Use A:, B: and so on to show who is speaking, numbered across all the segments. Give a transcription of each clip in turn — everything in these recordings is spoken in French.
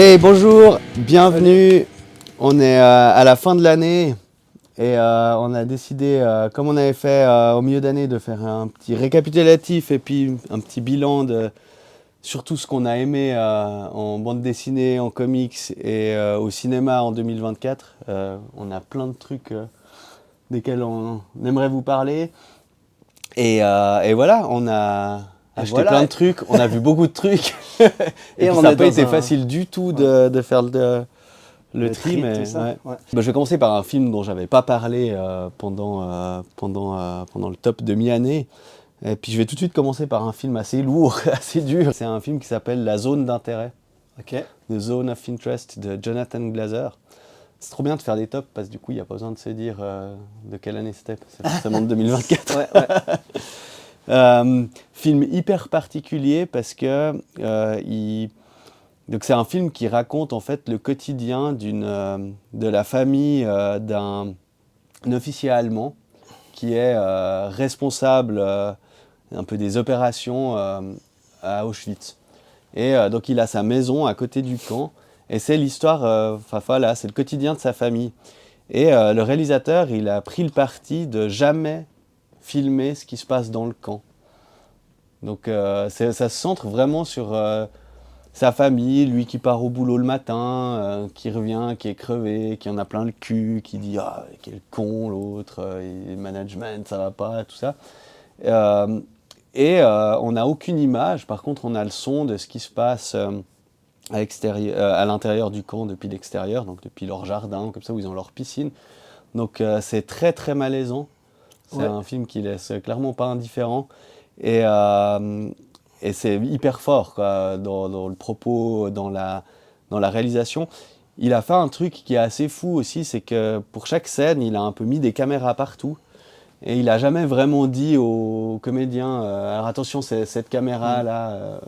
A: Et bonjour, bienvenue. On est à la fin de l'année et on a décidé, comme on avait fait au milieu d'année, de faire un petit récapitulatif et puis un petit bilan de sur tout ce qu'on a aimé en bande dessinée, en comics et au cinéma en 2024. On a plein de trucs desquels on aimerait vous parler. Et voilà, on a acheté plein de trucs, on a vu beaucoup de trucs. Et puis ça n'a pas été facile du tout de faire le tri, mais ouais. Bah, je vais commencer par un film dont j'avais pas parlé pendant le top de mi-année. Et puis je vais tout de suite commencer par un film assez lourd, assez dur. C'est un film qui s'appelle La Zone d'intérêt.
B: Okay.
A: The Zone of Interest de Jonathan Glazer. C'est trop bien de faire des tops parce que du coup il n'y a pas besoin de se dire de quelle année c'était. C'est forcément de 2024. Film hyper particulier parce que donc c'est un film qui raconte en fait le quotidien de la famille d'un officier allemand qui est responsable un peu des opérations à Auschwitz. Et donc il a sa maison à côté du camp et c'est l'histoire, voilà, c'est le quotidien de sa famille. Et le réalisateur, il a pris le parti de jamais filmer ce qui se passe dans le camp. Donc ça se centre vraiment sur sa famille, lui qui part au boulot le matin, qui revient, qui est crevé, qui en a plein le cul, qui dit « Ah, quel con l'autre, le management, ça va pas », tout ça. On n'a aucune image, par contre on a le son de ce qui se passe à l'intérieur du camp depuis l'extérieur, donc depuis leur jardin, comme ça, où ils ont leur piscine. Donc c'est très très malaisant. C'est un film qui laisse clairement pas indifférent. Et c'est hyper fort quoi, dans le propos, dans la réalisation. Il a fait un truc qui est assez fou aussi, c'est que pour chaque scène, il a un peu mis des caméras partout. Et il n'a jamais vraiment dit aux comédiens alors attention, c'est cette caméra-là.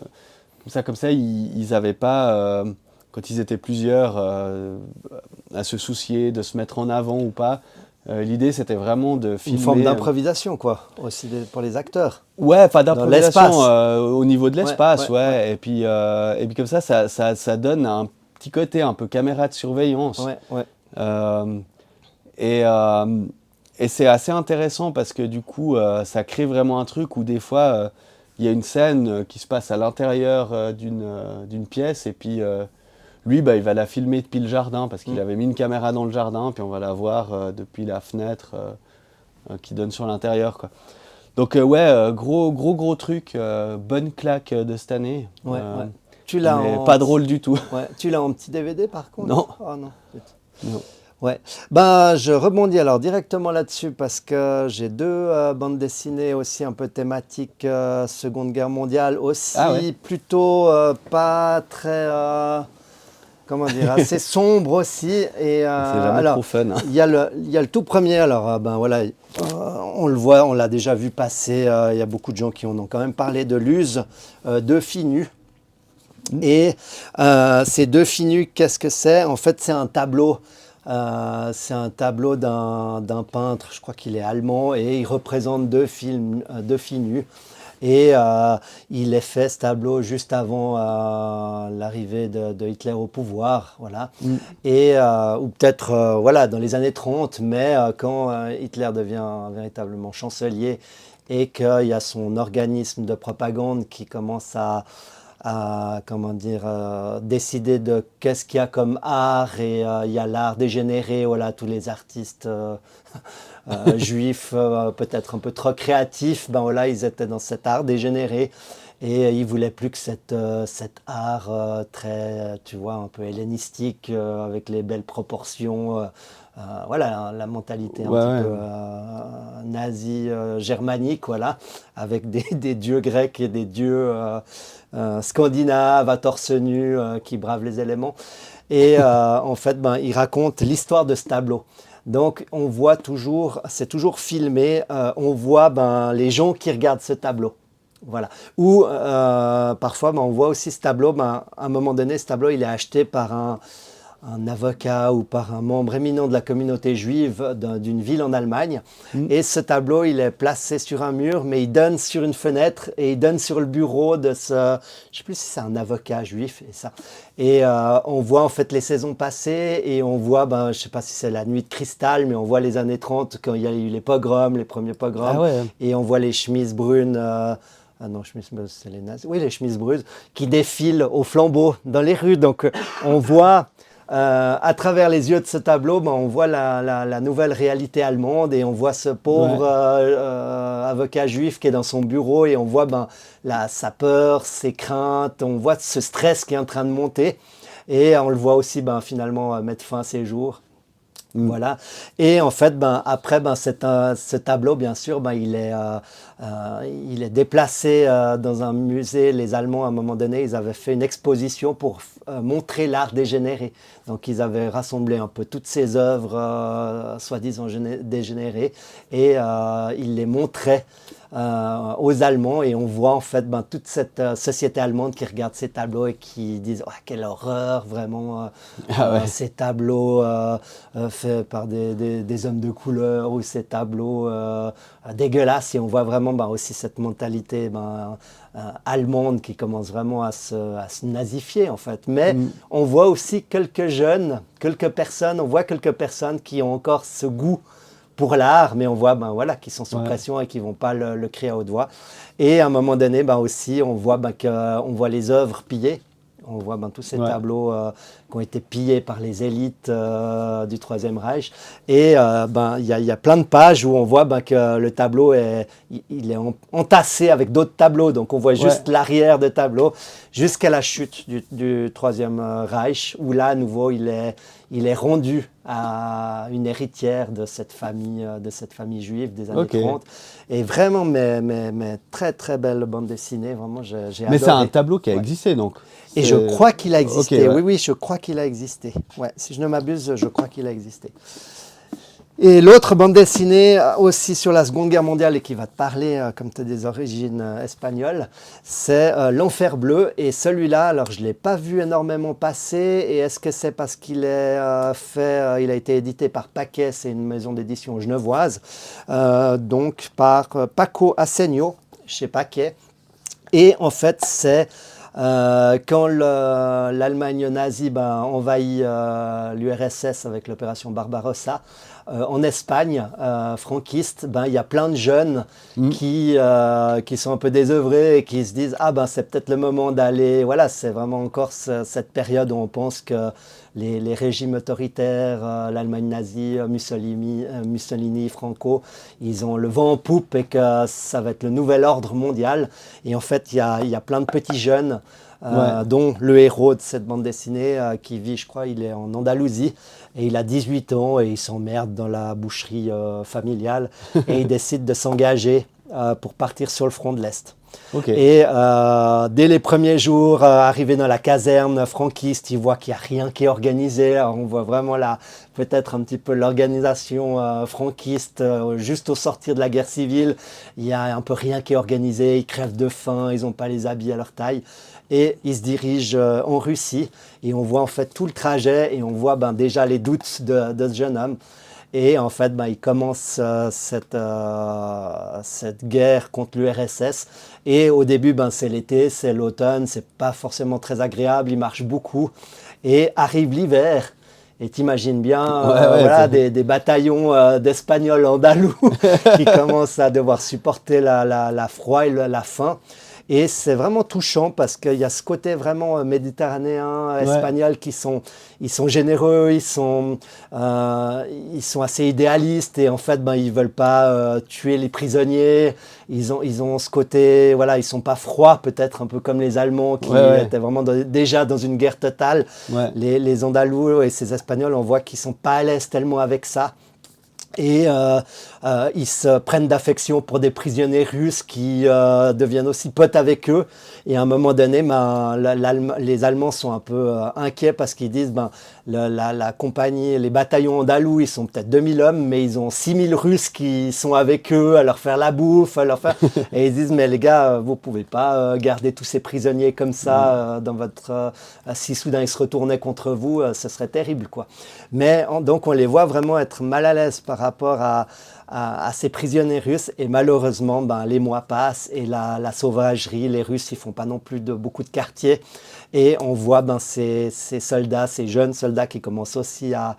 A: Comme ça, ils n'avaient pas, quand ils étaient plusieurs, à se soucier de se mettre en avant ou pas. L'idée, c'était vraiment de filmer...
B: Une forme d'improvisation, quoi, aussi pour les acteurs.
A: Ouais, enfin d'improvisation au niveau de l'espace, ouais. Et puis comme ça donne un petit côté un peu caméra de surveillance. Et c'est assez intéressant parce que du coup, ça crée vraiment un truc où des fois, il y a une scène qui se passe à l'intérieur d'une pièce et puis... lui, il va la filmer depuis le jardin parce qu'il avait mis une caméra dans le jardin, puis on va la voir depuis la fenêtre qui donne sur l'intérieur, quoi. Donc gros truc, bonne claque de cette année.
B: Tu l'as
A: pas drôle du tout.
B: Tu l'as en petit DVD par contre?
A: Non.
B: Oh, non. Ouais. Ben, je rebondis alors directement là-dessus parce que j'ai deux bandes dessinées aussi un peu thématiques Seconde Guerre mondiale aussi, plutôt pas très... comment dire, assez sombre aussi. Et,
A: c'est jamais trop fun. Hein.
B: Il y a le tout premier, alors voilà, on le voit, on l'a déjà vu passer, il y a beaucoup de gens qui en ont quand même parlé de Luz, Deux filles nues. Et ces Deux filles nues, qu'est-ce que c'est? En fait, c'est un tableau. C'est un tableau d'un peintre, je crois qu'il est allemand, et il représente deux filles nues. Et il est fait, ce tableau, juste avant l'arrivée de Hitler au pouvoir, voilà. Et, ou peut-être voilà, dans les années 30, mais quand Hitler devient véritablement chancelier et qu'il y a son organisme de propagande qui commence à comment dire, décider de qu'est-ce qu'il y a comme art, et il y a l'art dégénéré, voilà, tous les artistes juifs peut-être un peu trop créatifs, ben voilà, ils étaient dans cet art dégénéré et ils voulaient plus que cet art très, tu vois, un peu hellénistique avec les belles proportions, voilà, la mentalité un petit peu nazie germanique, voilà, avec des dieux grecs et des dieux scandinaves à torse nu qui bravent les éléments. Et en fait, il raconte l'histoire de ce tableau. Donc, on voit toujours, c'est toujours filmé, on voit les gens qui regardent ce tableau. Voilà. Ou parfois, on voit aussi ce tableau, à un moment donné, ce tableau, il est acheté par un avocat ou par un membre éminent de la communauté juive d'une ville en Allemagne. Et ce tableau, il est placé sur un mur, mais il donne sur une fenêtre et il donne sur le bureau de ce... Je ne sais plus si c'est un avocat juif et ça. Et on voit en fait les saisons passées et on voit, je ne sais pas si c'est la nuit de cristal, mais on voit les années 30 quand il y a eu les pogroms, les premiers pogroms.
A: Ah ouais.
B: Et on voit les chemises brunes... Ah non, c'est les nazis. Oui, les chemises brunes qui défilent au flambeau dans les rues. Donc, on voit, à travers les yeux de ce tableau, on voit la nouvelle réalité allemande et on voit ce pauvre avocat juif qui est dans son bureau et on voit sa peur, ses craintes, on voit ce stress qui est en train de monter et on le voit aussi finalement mettre fin à ses jours. Voilà. Et en fait, après, ce tableau, bien sûr, il est déplacé dans un musée. Les Allemands, à un moment donné, ils avaient fait une exposition pour montrer l'art dégénéré. Donc, ils avaient rassemblé un peu toutes ces œuvres soi-disant dégénérées et ils les montraient aux Allemands et on voit en fait toute cette société allemande qui regarde ces tableaux et qui disent oh, quelle horreur vraiment ces tableaux faits par des hommes de couleur ou ces tableaux dégueulasses et on voit vraiment aussi cette mentalité allemande qui commence vraiment à se nazifier en fait. Mais on voit aussi quelques jeunes, quelques personnes qui ont encore ce goût pour l'art, mais on voit qu'ils sont sous pression et qui ne vont pas le crier à haute voix. Et à un moment donné, aussi, on voit les œuvres pillées. On voit tous ces tableaux qui ont été pillés par les élites du Troisième Reich. Et il y a plein de pages où on voit que le tableau est entassé avec d'autres tableaux. Donc on voit juste l'arrière de tableau jusqu'à la chute du Troisième Reich, où là, à nouveau, il est rendu à une héritière de cette famille juive des années 30. Et vraiment, mais très, très belle bande dessinée. Vraiment, j'ai adoré.
A: Mais c'est un tableau qui a existé, donc.
B: Et je crois qu'il a existé.
A: Okay,
B: Oui, je crois qu'il a existé. Ouais, si je ne m'abuse, je crois qu'il a existé. Et l'autre bande dessinée aussi sur la Seconde Guerre mondiale et qui va te parler, comme tu as des origines espagnoles, c'est L'Enfer bleu. Et celui-là, alors je ne l'ai pas vu énormément passer. Et est-ce que c'est parce qu'il est il a été édité par Paquet, c'est une maison d'édition genevoise, donc par Paco Assenio, chez Paquet. Et en fait, c'est... quand l'Allemagne nazie envahit l'URSS avec l'opération Barbarossa, en Espagne franquiste, il y a plein de jeunes qui sont un peu désœuvrés et qui se disent c'est peut-être le moment d'aller. Voilà, c'est vraiment encore cette période où on pense que les régimes autoritaires, l'Allemagne nazie, Mussolini, Franco, ils ont le vent en poupe et que ça va être le nouvel ordre mondial. Et en fait, il y a plein de petits jeunes, dont le héros de cette bande dessinée qui vit, je crois, il est en Andalousie et il a 18 ans et il s'emmerde dans la boucherie familiale et il décide de s'engager pour partir sur le front de l'Est. Et dès les premiers jours, arrivé dans la caserne franquiste, il voit qu'il n'y a rien qui est organisé. Alors, on voit vraiment peut-être un petit peu l'organisation franquiste juste au sortir de la guerre civile. Il n'y a un peu rien qui est organisé, ils crèvent de faim, ils n'ont pas les habits à leur taille. Et il se dirige en Russie et on voit en fait tout le trajet et on voit déjà les doutes de ce jeune homme. Et en fait, il commence cette guerre contre l'URSS. Et au début, c'est l'été, c'est l'automne, c'est pas forcément très agréable, il marche beaucoup. Et arrive l'hiver. Et t'imagines bien des bataillons d'Espagnols andalous qui commencent à devoir supporter la froid et la faim. Et c'est vraiment touchant parce qu'il y a ce côté vraiment méditerranéen, espagnol, ils sont généreux, ils sont assez idéalistes et en fait, ils veulent pas tuer les prisonniers. Ils ont ce côté, ils sont pas froids peut-être un peu comme les Allemands qui étaient vraiment déjà dans une guerre totale. Les Andalous et ces Espagnols, on voit qu'ils sont pas à l'aise tellement avec ça. Et ils se prennent d'affection pour des prisonniers russes qui deviennent aussi potes avec eux. Et à un moment donné, les Allemands sont un peu inquiets parce qu'ils disent la compagnie, les bataillons andalous, ils sont peut-être 2000 hommes, mais ils ont 6000 Russes qui sont avec eux à leur faire la bouffe, à leur faire... Et ils disent, mais les gars, vous pouvez pas garder tous ces prisonniers comme ça dans votre... si soudain ils se retournaient contre vous, ce serait terrible, quoi. Mais donc on les voit vraiment être mal à l'aise par rapport à ces prisonniers russes. Et malheureusement, les mois passent et la sauvagerie, les Russes, ils font pas non plus beaucoup de quartiers. Et on voit ces soldats, ces jeunes soldats qui commencent aussi à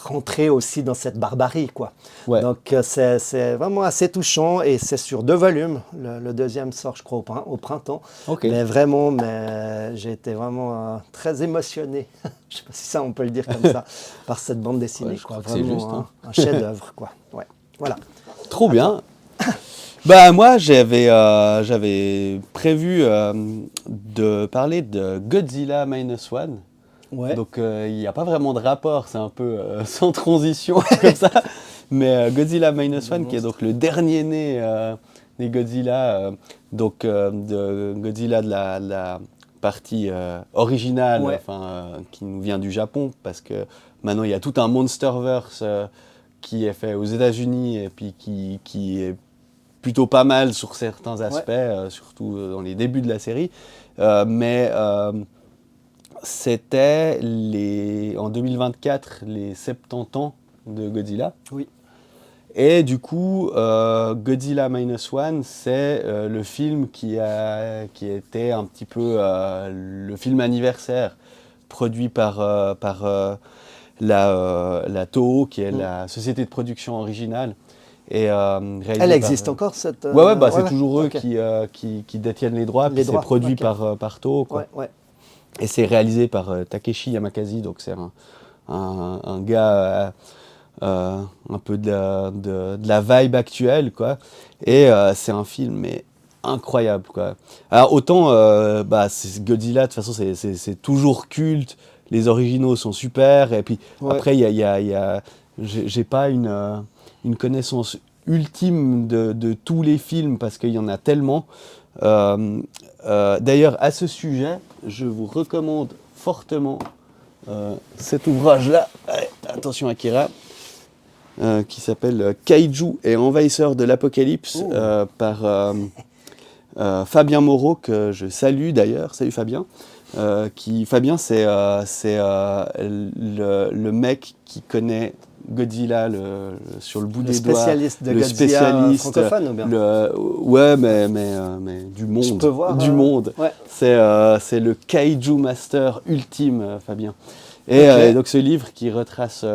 B: rentrer aussi dans cette barbarie, quoi.
A: Ouais.
B: Donc c'est vraiment assez touchant et c'est sur 2 volumes. Le deuxième sort, je crois, au printemps.
A: Okay.
B: Mais vraiment, j'ai été vraiment très émotionné. Je ne sais pas si ça on peut le dire comme ça, par cette bande dessinée.
A: Je
B: quoi.
A: crois que
B: Vraiment
A: c'est juste,
B: un chef-d'œuvre, quoi. Ouais. Voilà.
A: Trop bien. Moi, j'avais prévu de parler de Godzilla Minus One.
B: Ouais.
A: Donc, il n'y a pas vraiment de rapport, c'est un peu sans transition comme ça. Mais Godzilla Minus One, qui est donc le dernier né des Godzilla, de Godzilla de la partie originale,
B: Ouais.
A: qui nous vient du Japon, parce que maintenant il y a tout un Monsterverse qui est fait aux États-Unis et puis qui est plutôt pas mal sur certains aspects, surtout dans les débuts de la série. C'était en 2024 les 70 ans de Godzilla.
B: Oui.
A: Et du coup, Godzilla Minus One, c'est le film qui était un petit peu le film anniversaire produit par la Toho, qui est la société de production originale. Et,
B: Elle existe encore, cette...
A: Ouais, c'est toujours eux qui détiennent les droits, puis c'est produit par Toho, quoi.
B: Ouais.
A: Et c'est réalisé par Takeshi Yamakazi, donc c'est un gars un peu de la vibe actuelle, quoi. Et c'est un film mais incroyable, quoi. Alors autant Godzilla, de toute façon c'est toujours culte, les originaux sont super, et puis après j'ai pas une connaissance ultime de tous les films parce qu'il y en a tellement. D'ailleurs, à ce sujet, je vous recommande fortement cet ouvrage-là, attention Akira, qui s'appelle Kaiju et envahisseurs de l'apocalypse, par Fabien Moreau, que je salue d'ailleurs. Salut Fabien. Fabien, c'est le mec qui connaît Godzilla sur le bout des doigts,
B: le spécialiste francophone ou bien
A: mais du monde,
B: je peux voir,
A: monde.
B: Ouais.
A: C'est le Kaiju Master ultime, Fabien. Et donc ce livre qui retrace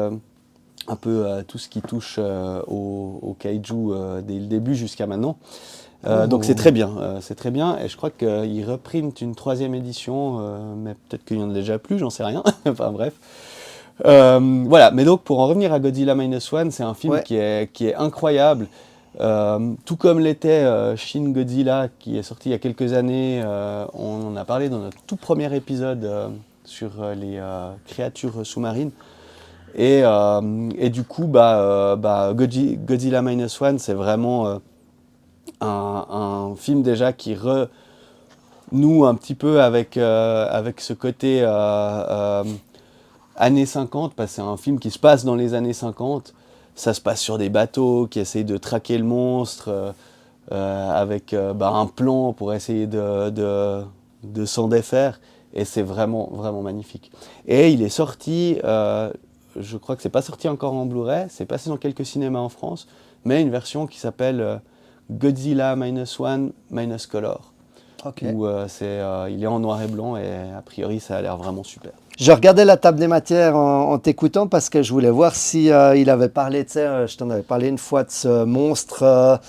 A: un peu tout ce qui touche au Kaiju dès le début jusqu'à maintenant. Donc c'est très bien, et je crois qu'ils repriment une 3e édition, mais peut-être qu'il n'y en a déjà plus, j'en sais rien. Enfin bref. Voilà, mais donc pour en revenir à Godzilla Minus One, c'est un film qui est incroyable, tout comme l'était Shin Godzilla, qui est sorti il y a quelques années. On en a parlé dans notre tout premier épisode sur les créatures sous-marines. Et du coup, Godzilla Minus One, c'est vraiment un film déjà qui renoue un petit peu avec ce côté années 50, parce que c'est un film qui se passe dans les années 50. Ça se passe sur des bateaux qui essayent de traquer le monstre avec un plan pour essayer de s'en défaire. Et c'est vraiment, vraiment magnifique. Et il est sorti, je crois que c'est pas sorti encore en Blu-ray, c'est passé dans quelques cinémas en France, mais une version qui s'appelle Godzilla Minus One Minus Color. Où il est en noir et blanc et a priori ça a l'air vraiment super.
B: Je regardais la table des matières en t'écoutant parce que je voulais voir si il avait parlé, tu sais, je t'en avais parlé une fois de ce monstre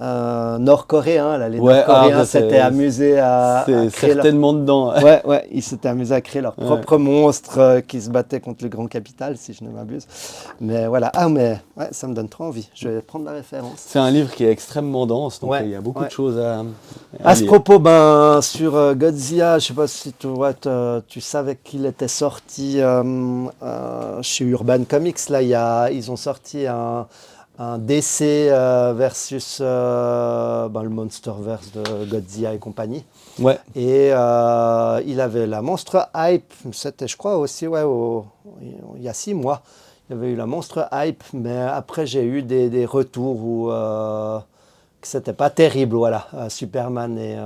B: nord-coréens. Là, les
A: Ouais,
B: Nord-Coréens
A: bah,
B: s'étaient amusés à
A: c'est
B: créer leur...
A: certainement dedans.
B: Ouais, ils s'étaient amusés à créer leur
A: Ouais.
B: propre monstre qui se battait contre le Grand Capital, si je ne m'abuse. Mais voilà, mais ouais, ça me donne trop envie. Je vais prendre la référence.
A: C'est un livre qui est extrêmement dense, donc
B: Ouais,
A: il y a beaucoup
B: ouais.
A: de choses à
B: À ce
A: lire.
B: propos, sur Godzilla, je sais pas si tu savais qu'il était sorti chez Urban Comics. Là, ils ont sorti un DC versus le Monsterverse de Godzilla et compagnie.
A: Ouais.
B: Et il avait la monstre hype, c'était je crois aussi il y a 6 mois. Il y avait eu la monstre hype, mais après j'ai eu des retours où que c'était pas terrible, voilà. Superman et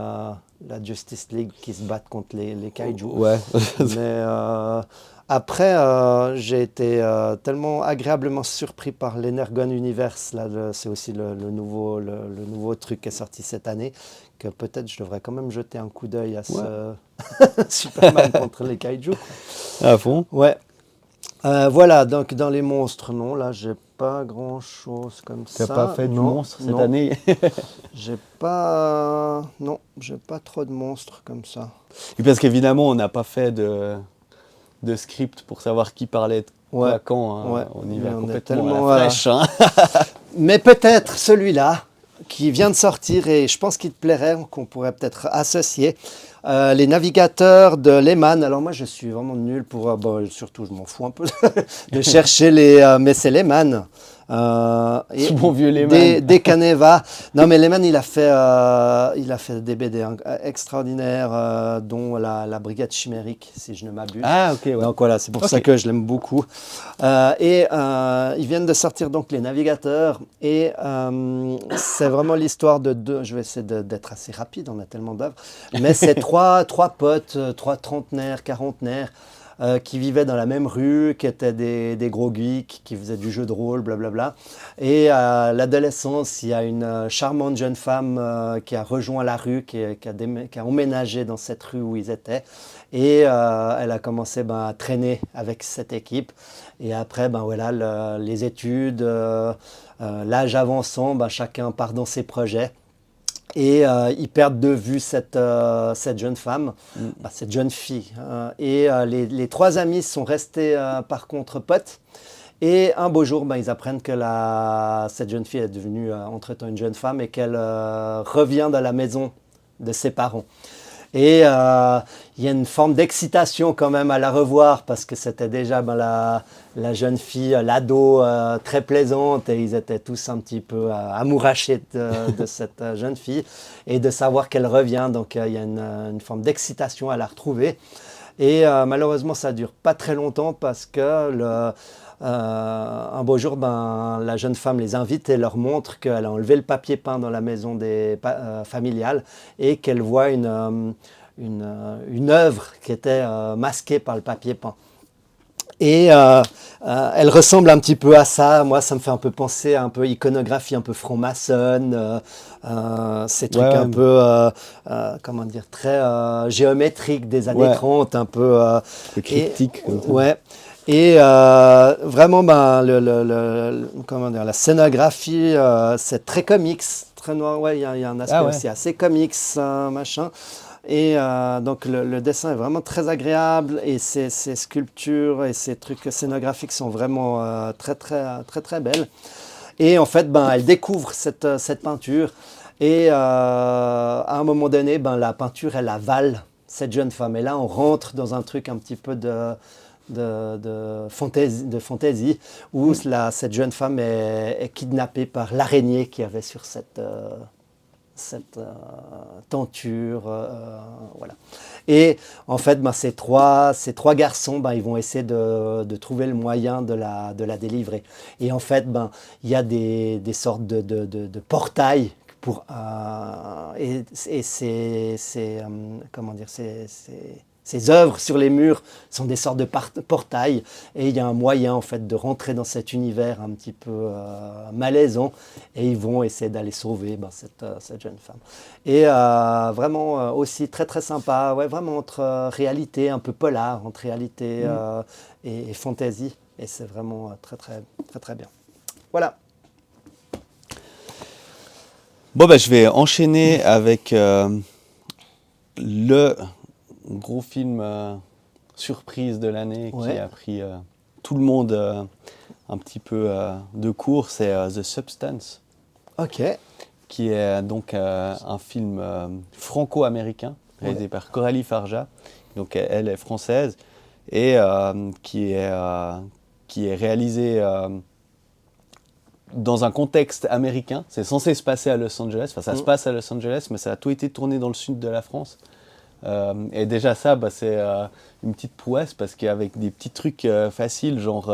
B: la Justice League qui se battent contre les kaiju.
A: Ouais.
B: Mais après, j'ai été tellement agréablement surpris par l'Energon Universe. Là, c'est aussi le nouveau truc qui est sorti cette année, que peut-être je devrais quand même jeter un coup d'œil à ce Superman contre les kaiju.
A: À fond.
B: Ouais. Voilà, donc dans les monstres, non, là, j'ai pas grand-chose comme
A: Tu
B: ça.
A: n'as pas fait du
B: Non,
A: monstre cette
B: non.
A: année?
B: Non, j'ai pas trop de monstres comme ça.
A: Et parce qu'évidemment, on n'a pas fait de script pour savoir qui parlait de quoi
B: Ouais,
A: quand. Hein.
B: ouais.
A: On y
B: Mais
A: va
B: on est
A: complètement
B: tellement,
A: à la fraîche. Hein.
B: Mais peut-être celui-là qui vient de sortir et je pense qu'il te plairait, qu'on pourrait peut-être associer. Les navigateurs de Lehman. Alors moi je suis vraiment nul pour, surtout je m'en fous un peu de chercher mais c'est Lehman.
A: Ce bon vieux Lehman.
B: Des Caneva. Non mais Lehman il a fait des BD extraordinaires, dont la Brigade Chimérique, si je ne m'abuse.
A: Ah ok, ouais.
B: Donc voilà, c'est pour ça que je l'aime beaucoup. Ils viennent de sortir donc les navigateurs et c'est vraiment l'histoire de deux. Je vais essayer d'être assez rapide, on a tellement d'œuvres. Mais c'est trois potes, 3 trentenaires, quarantenaires, qui vivaient dans la même rue, qui étaient des gros geeks, qui faisaient du jeu de rôle, blablabla. Et à l'adolescence, il y a une charmante jeune femme qui a rejoint la rue, qui a emménagé dans cette rue où ils étaient. Et elle a commencé à traîner avec cette équipe. Et après, les études, l'âge avançant, chacun part dans ses projets. Et ils perdent de vue cette jeune femme, cette jeune fille. Et les 3 amis sont restés par contre potes. Et un beau jour, ils apprennent que cette jeune fille est devenue entre-temps une jeune femme et qu'elle revient dans la maison de ses parents. Et il y a une forme d'excitation quand même à la revoir parce que c'était déjà la jeune fille, l'ado très plaisante et ils étaient tous un petit peu amourachés de cette jeune fille et de savoir qu'elle revient. Donc il y a une forme d'excitation à la retrouver. Et malheureusement, ça ne dure pas très longtemps parce que un beau jour, la jeune femme les invite et leur montre qu'elle a enlevé le papier peint dans la maison familiale et qu'elle voit une œuvre qui était masquée par le papier peint. Et elle ressemble un petit peu à ça. Moi, ça me fait un peu penser à un peu iconographie, un peu franc-maçonne, ces trucs un peu, comment dire, très géométriques des années 30, un peu
A: cryptique.
B: Ouais. Et vraiment, comment dire, la scénographie, c'est très comics, très noir. Ouais, il y a un aspect aussi assez comics, machin. Et donc le dessin est vraiment très agréable et ces sculptures et ces trucs scénographiques sont vraiment très très belles. Et en fait, elle découvre cette peinture et à un moment donné, la peinture elle avale cette jeune femme. Et là, on rentre dans un truc un petit peu de fantaisie où cette jeune femme est kidnappée par l'araignée qu'il y avait sur cette tenture, voilà. Et en fait, ces trois garçons, ils vont essayer de trouver le moyen de la délivrer. Et en fait, il y a des sortes de portails pour et comment dire, ces œuvres sur les murs sont des sortes de portails et il y a un moyen en fait de rentrer dans cet univers un petit peu malaisant et ils vont essayer d'aller sauver cette jeune femme. Et vraiment aussi très très sympa, ouais, vraiment entre réalité un peu polar, entre réalité et fantaisie et c'est vraiment très très très très bien. Voilà.
A: Bon, bah, je vais enchaîner avec le gros film surprise de l'année qui
B: Ouais.
A: a pris tout le monde un petit peu de court, c'est The Substance,
B: Ok.
A: qui est donc un film franco-américain réalisé par Coralie Farja. Donc elle est française et qui est réalisé dans un contexte américain. C'est censé se passer à Los Angeles, enfin ça se passe à Los Angeles, mais ça a tout été tourné dans le sud de la France. Et déjà ça, bah, c'est une petite prouesse parce qu'avec des petits trucs faciles, genre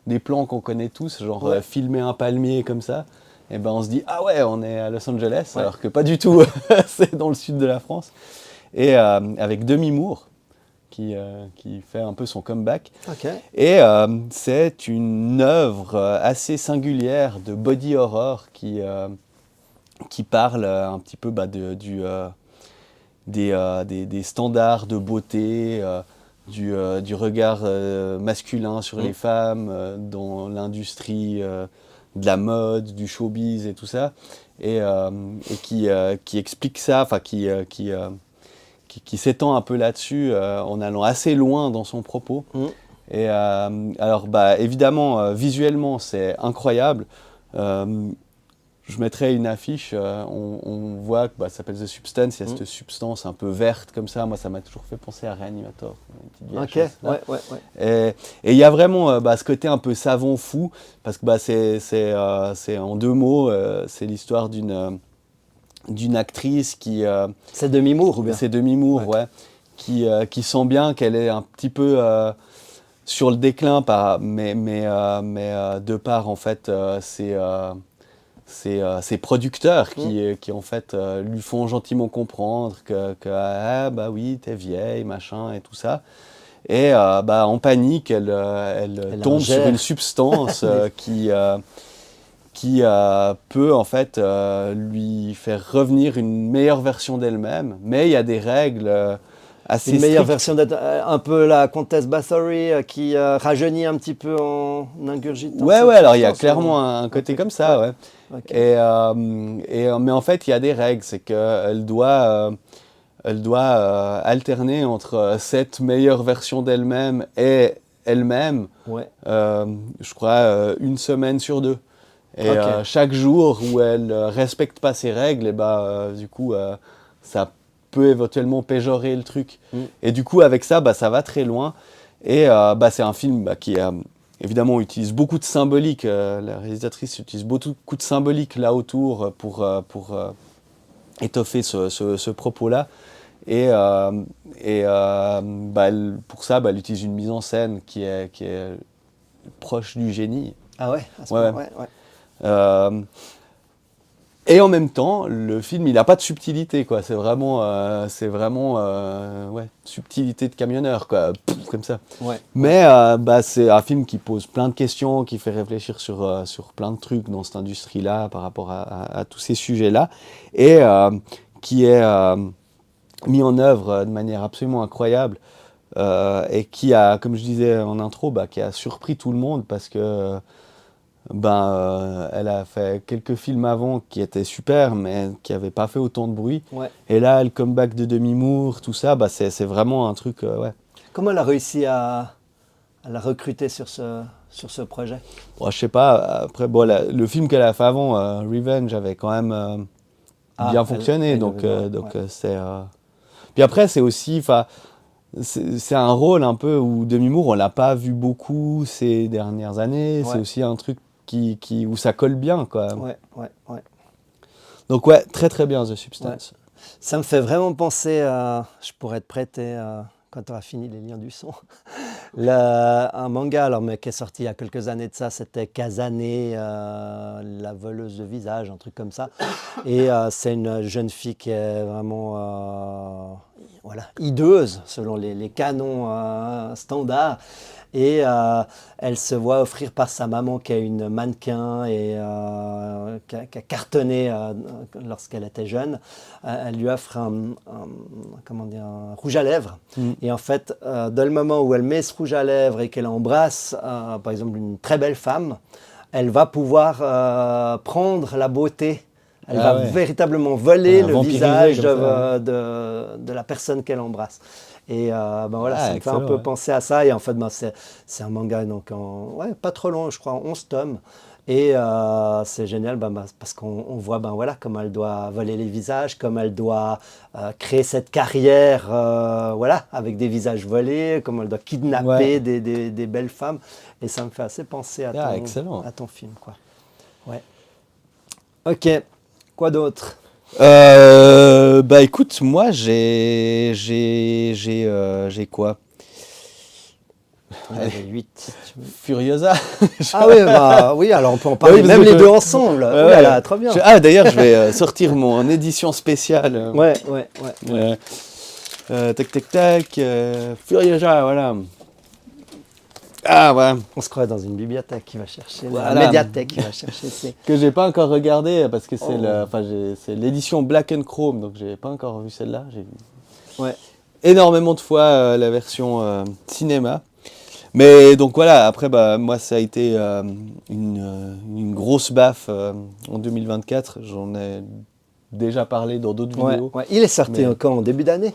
A: des plans qu'on connaît tous, genre filmer un palmier comme ça, et ben on se dit ah ouais, on est à Los Angeles, alors que pas du tout, c'est dans le sud de la France. Et avec Demi Moore qui fait un peu son comeback.
B: Ok.
A: Et c'est une œuvre assez singulière de body horror qui parle un petit peu bah, des standards de beauté, du regard masculin sur les femmes, dans l'industrie de la mode, du showbiz et tout ça, et qui explique ça, enfin qui s'étend un peu là-dessus en allant assez loin dans son propos. Et alors, bah, évidemment, visuellement, c'est incroyable. Je mettrai une affiche, on voit que bah, ça s'appelle The Substance, il y a cette substance un peu verte comme ça. Moi, ça m'a toujours fait penser à Reanimator.
B: Ok, ouais.
A: Et il y a vraiment bah, ce côté un peu savant fou, parce que bah, c'est en deux mots, c'est l'histoire d'une actrice qui...
B: c'est Demi Moore ou bien?
A: c'est Demi Moore, ouais. Qui sent bien qu'elle est un petit peu sur le déclin, mais de par en fait ses producteurs qui en fait lui font gentiment comprendre que ah, bah oui, t'es vieille, machin et tout ça. Et bah, en panique, elle tombe sur une substance qui peut en fait lui faire revenir une meilleure version d'elle-même, mais il y a des règles assez
B: Une meilleure
A: strictes.
B: version d'être un peu la comtesse Bathory qui rajeunit un petit peu en ingurgitant.
A: Ouais,
B: cette
A: alors il y a
B: substance,
A: clairement un côté comme ça, ouais.
B: Ok.
A: Mais en fait, il y a des règles, c'est qu'elle doit alterner entre cette meilleure version d'elle-même et elle-même,
B: Ouais.
A: je crois, une semaine sur deux. Et
B: Ok.
A: chaque jour où elle respecte pas ces règles, et bah, du coup, ça peut éventuellement péjorer le truc. Et du coup, avec ça, bah, ça va très loin. Et bah, c'est un film bah, qui évidemment utilise beaucoup de symbolique. La réalisatrice utilise beaucoup de symbolique là autour pour étoffer ce propos-là. Et bah, pour ça, bah, elle utilise une mise en scène qui est proche du génie.
B: Ah ouais, à ce
A: Ouais.
B: point, ouais.
A: Et en même temps, le film, il n'a pas de subtilité, quoi. C'est vraiment ouais, subtilité de camionneur, quoi. Pff, comme ça.
B: Ouais.
A: Mais bah, c'est un film qui pose plein de questions, qui fait réfléchir sur plein de trucs dans cette industrie-là, par rapport à tous ces sujets-là, et qui est mis en œuvre de manière absolument incroyable, et qui a, comme je disais en intro, bah, qui a surpris tout le monde, parce que elle a fait quelques films avant qui étaient super, mais qui n'avaient pas fait autant de bruit.
B: Ouais.
A: Et là, le comeback de Demi Moore, tout ça, bah, c'est vraiment un truc, ouais.
B: Comment elle a réussi à la recruter sur ce projet?
A: Bon, je sais pas, après, bon, le film qu'elle a fait avant, Revenge, avait quand même bien fonctionné, donc c'est... Puis après, c'est aussi, c'est un rôle un peu où Demi Moore, on l'a pas vu beaucoup ces dernières années, c'est aussi un truc où ça colle bien, quoi.
B: Ouais.
A: Donc ouais, très très bien The Substance.
B: Ouais. Ça me fait vraiment penser à... Je pourrais te prêter, quand tu auras fini Les Liens du Son, un manga alors, mais qui est sorti il y a quelques années de ça, c'était Kazane, la voleuse de visage, un truc comme ça. Et c'est une jeune fille qui est vraiment hideuse, selon les canons standards. Et elle se voit offrir par sa maman qui est une mannequin et qui a cartonné lorsqu'elle était jeune. Elle lui offre un rouge à lèvres. Et en fait, dès le moment où elle met ce rouge à lèvres et qu'elle embrasse, par exemple, une très belle femme, elle va pouvoir prendre la beauté Elle va
A: ouais.
B: véritablement voler le
A: Vampiriser
B: visage
A: comme ça.
B: de la personne qu'elle embrasse. Et voilà,
A: Ah,
B: ça me fait un
A: excellent,
B: peu
A: ouais.
B: penser à ça. Et en fait, c'est un manga donc pas trop long, je crois, 11 tomes. Et c'est génial parce qu'on voit voilà, comment elle doit voler les visages, comment elle doit créer cette carrière voilà, avec des visages volés, comment elle doit
A: Ouais.
B: kidnapper des belles femmes. Et ça me fait assez penser
A: Ah, excellent.
B: à ton film, quoi. Ouais. Ok, quoi d'autre?
A: Bah écoute, moi j'ai quoi?
B: Il y avait 8.
A: Furiosa.
B: Ah oui, oui, alors on peut en
A: Bah oui,
B: parler,
A: parce
B: même
A: que
B: les deux ensemble.
A: ouais,
B: Ouh là
A: ouais.
B: là, trop bien.
A: Ah d'ailleurs, je vais sortir mon édition spéciale.
B: Ouais, ouais, ouais.
A: Euh, tac tac tac. Furiosa, voilà. Ah ouais.
B: On se croirait dans une bibliothèque qui va chercher, la
A: Voilà.
B: médiathèque qui va chercher ses...
A: Que j'ai pas encore regardé parce que c'est
B: Oh.
A: c'est l'édition Black and Chrome, donc j'ai pas encore vu celle-là. J'ai vu
B: Ouais,
A: énormément de fois la version cinéma. Mais donc voilà, après bah moi ça a été une grosse baffe en 2024. J'en ai déjà parlé dans d'autres
B: ouais,
A: vidéos,
B: ouais. Il est sorti
A: mais
B: quand, en début d'année,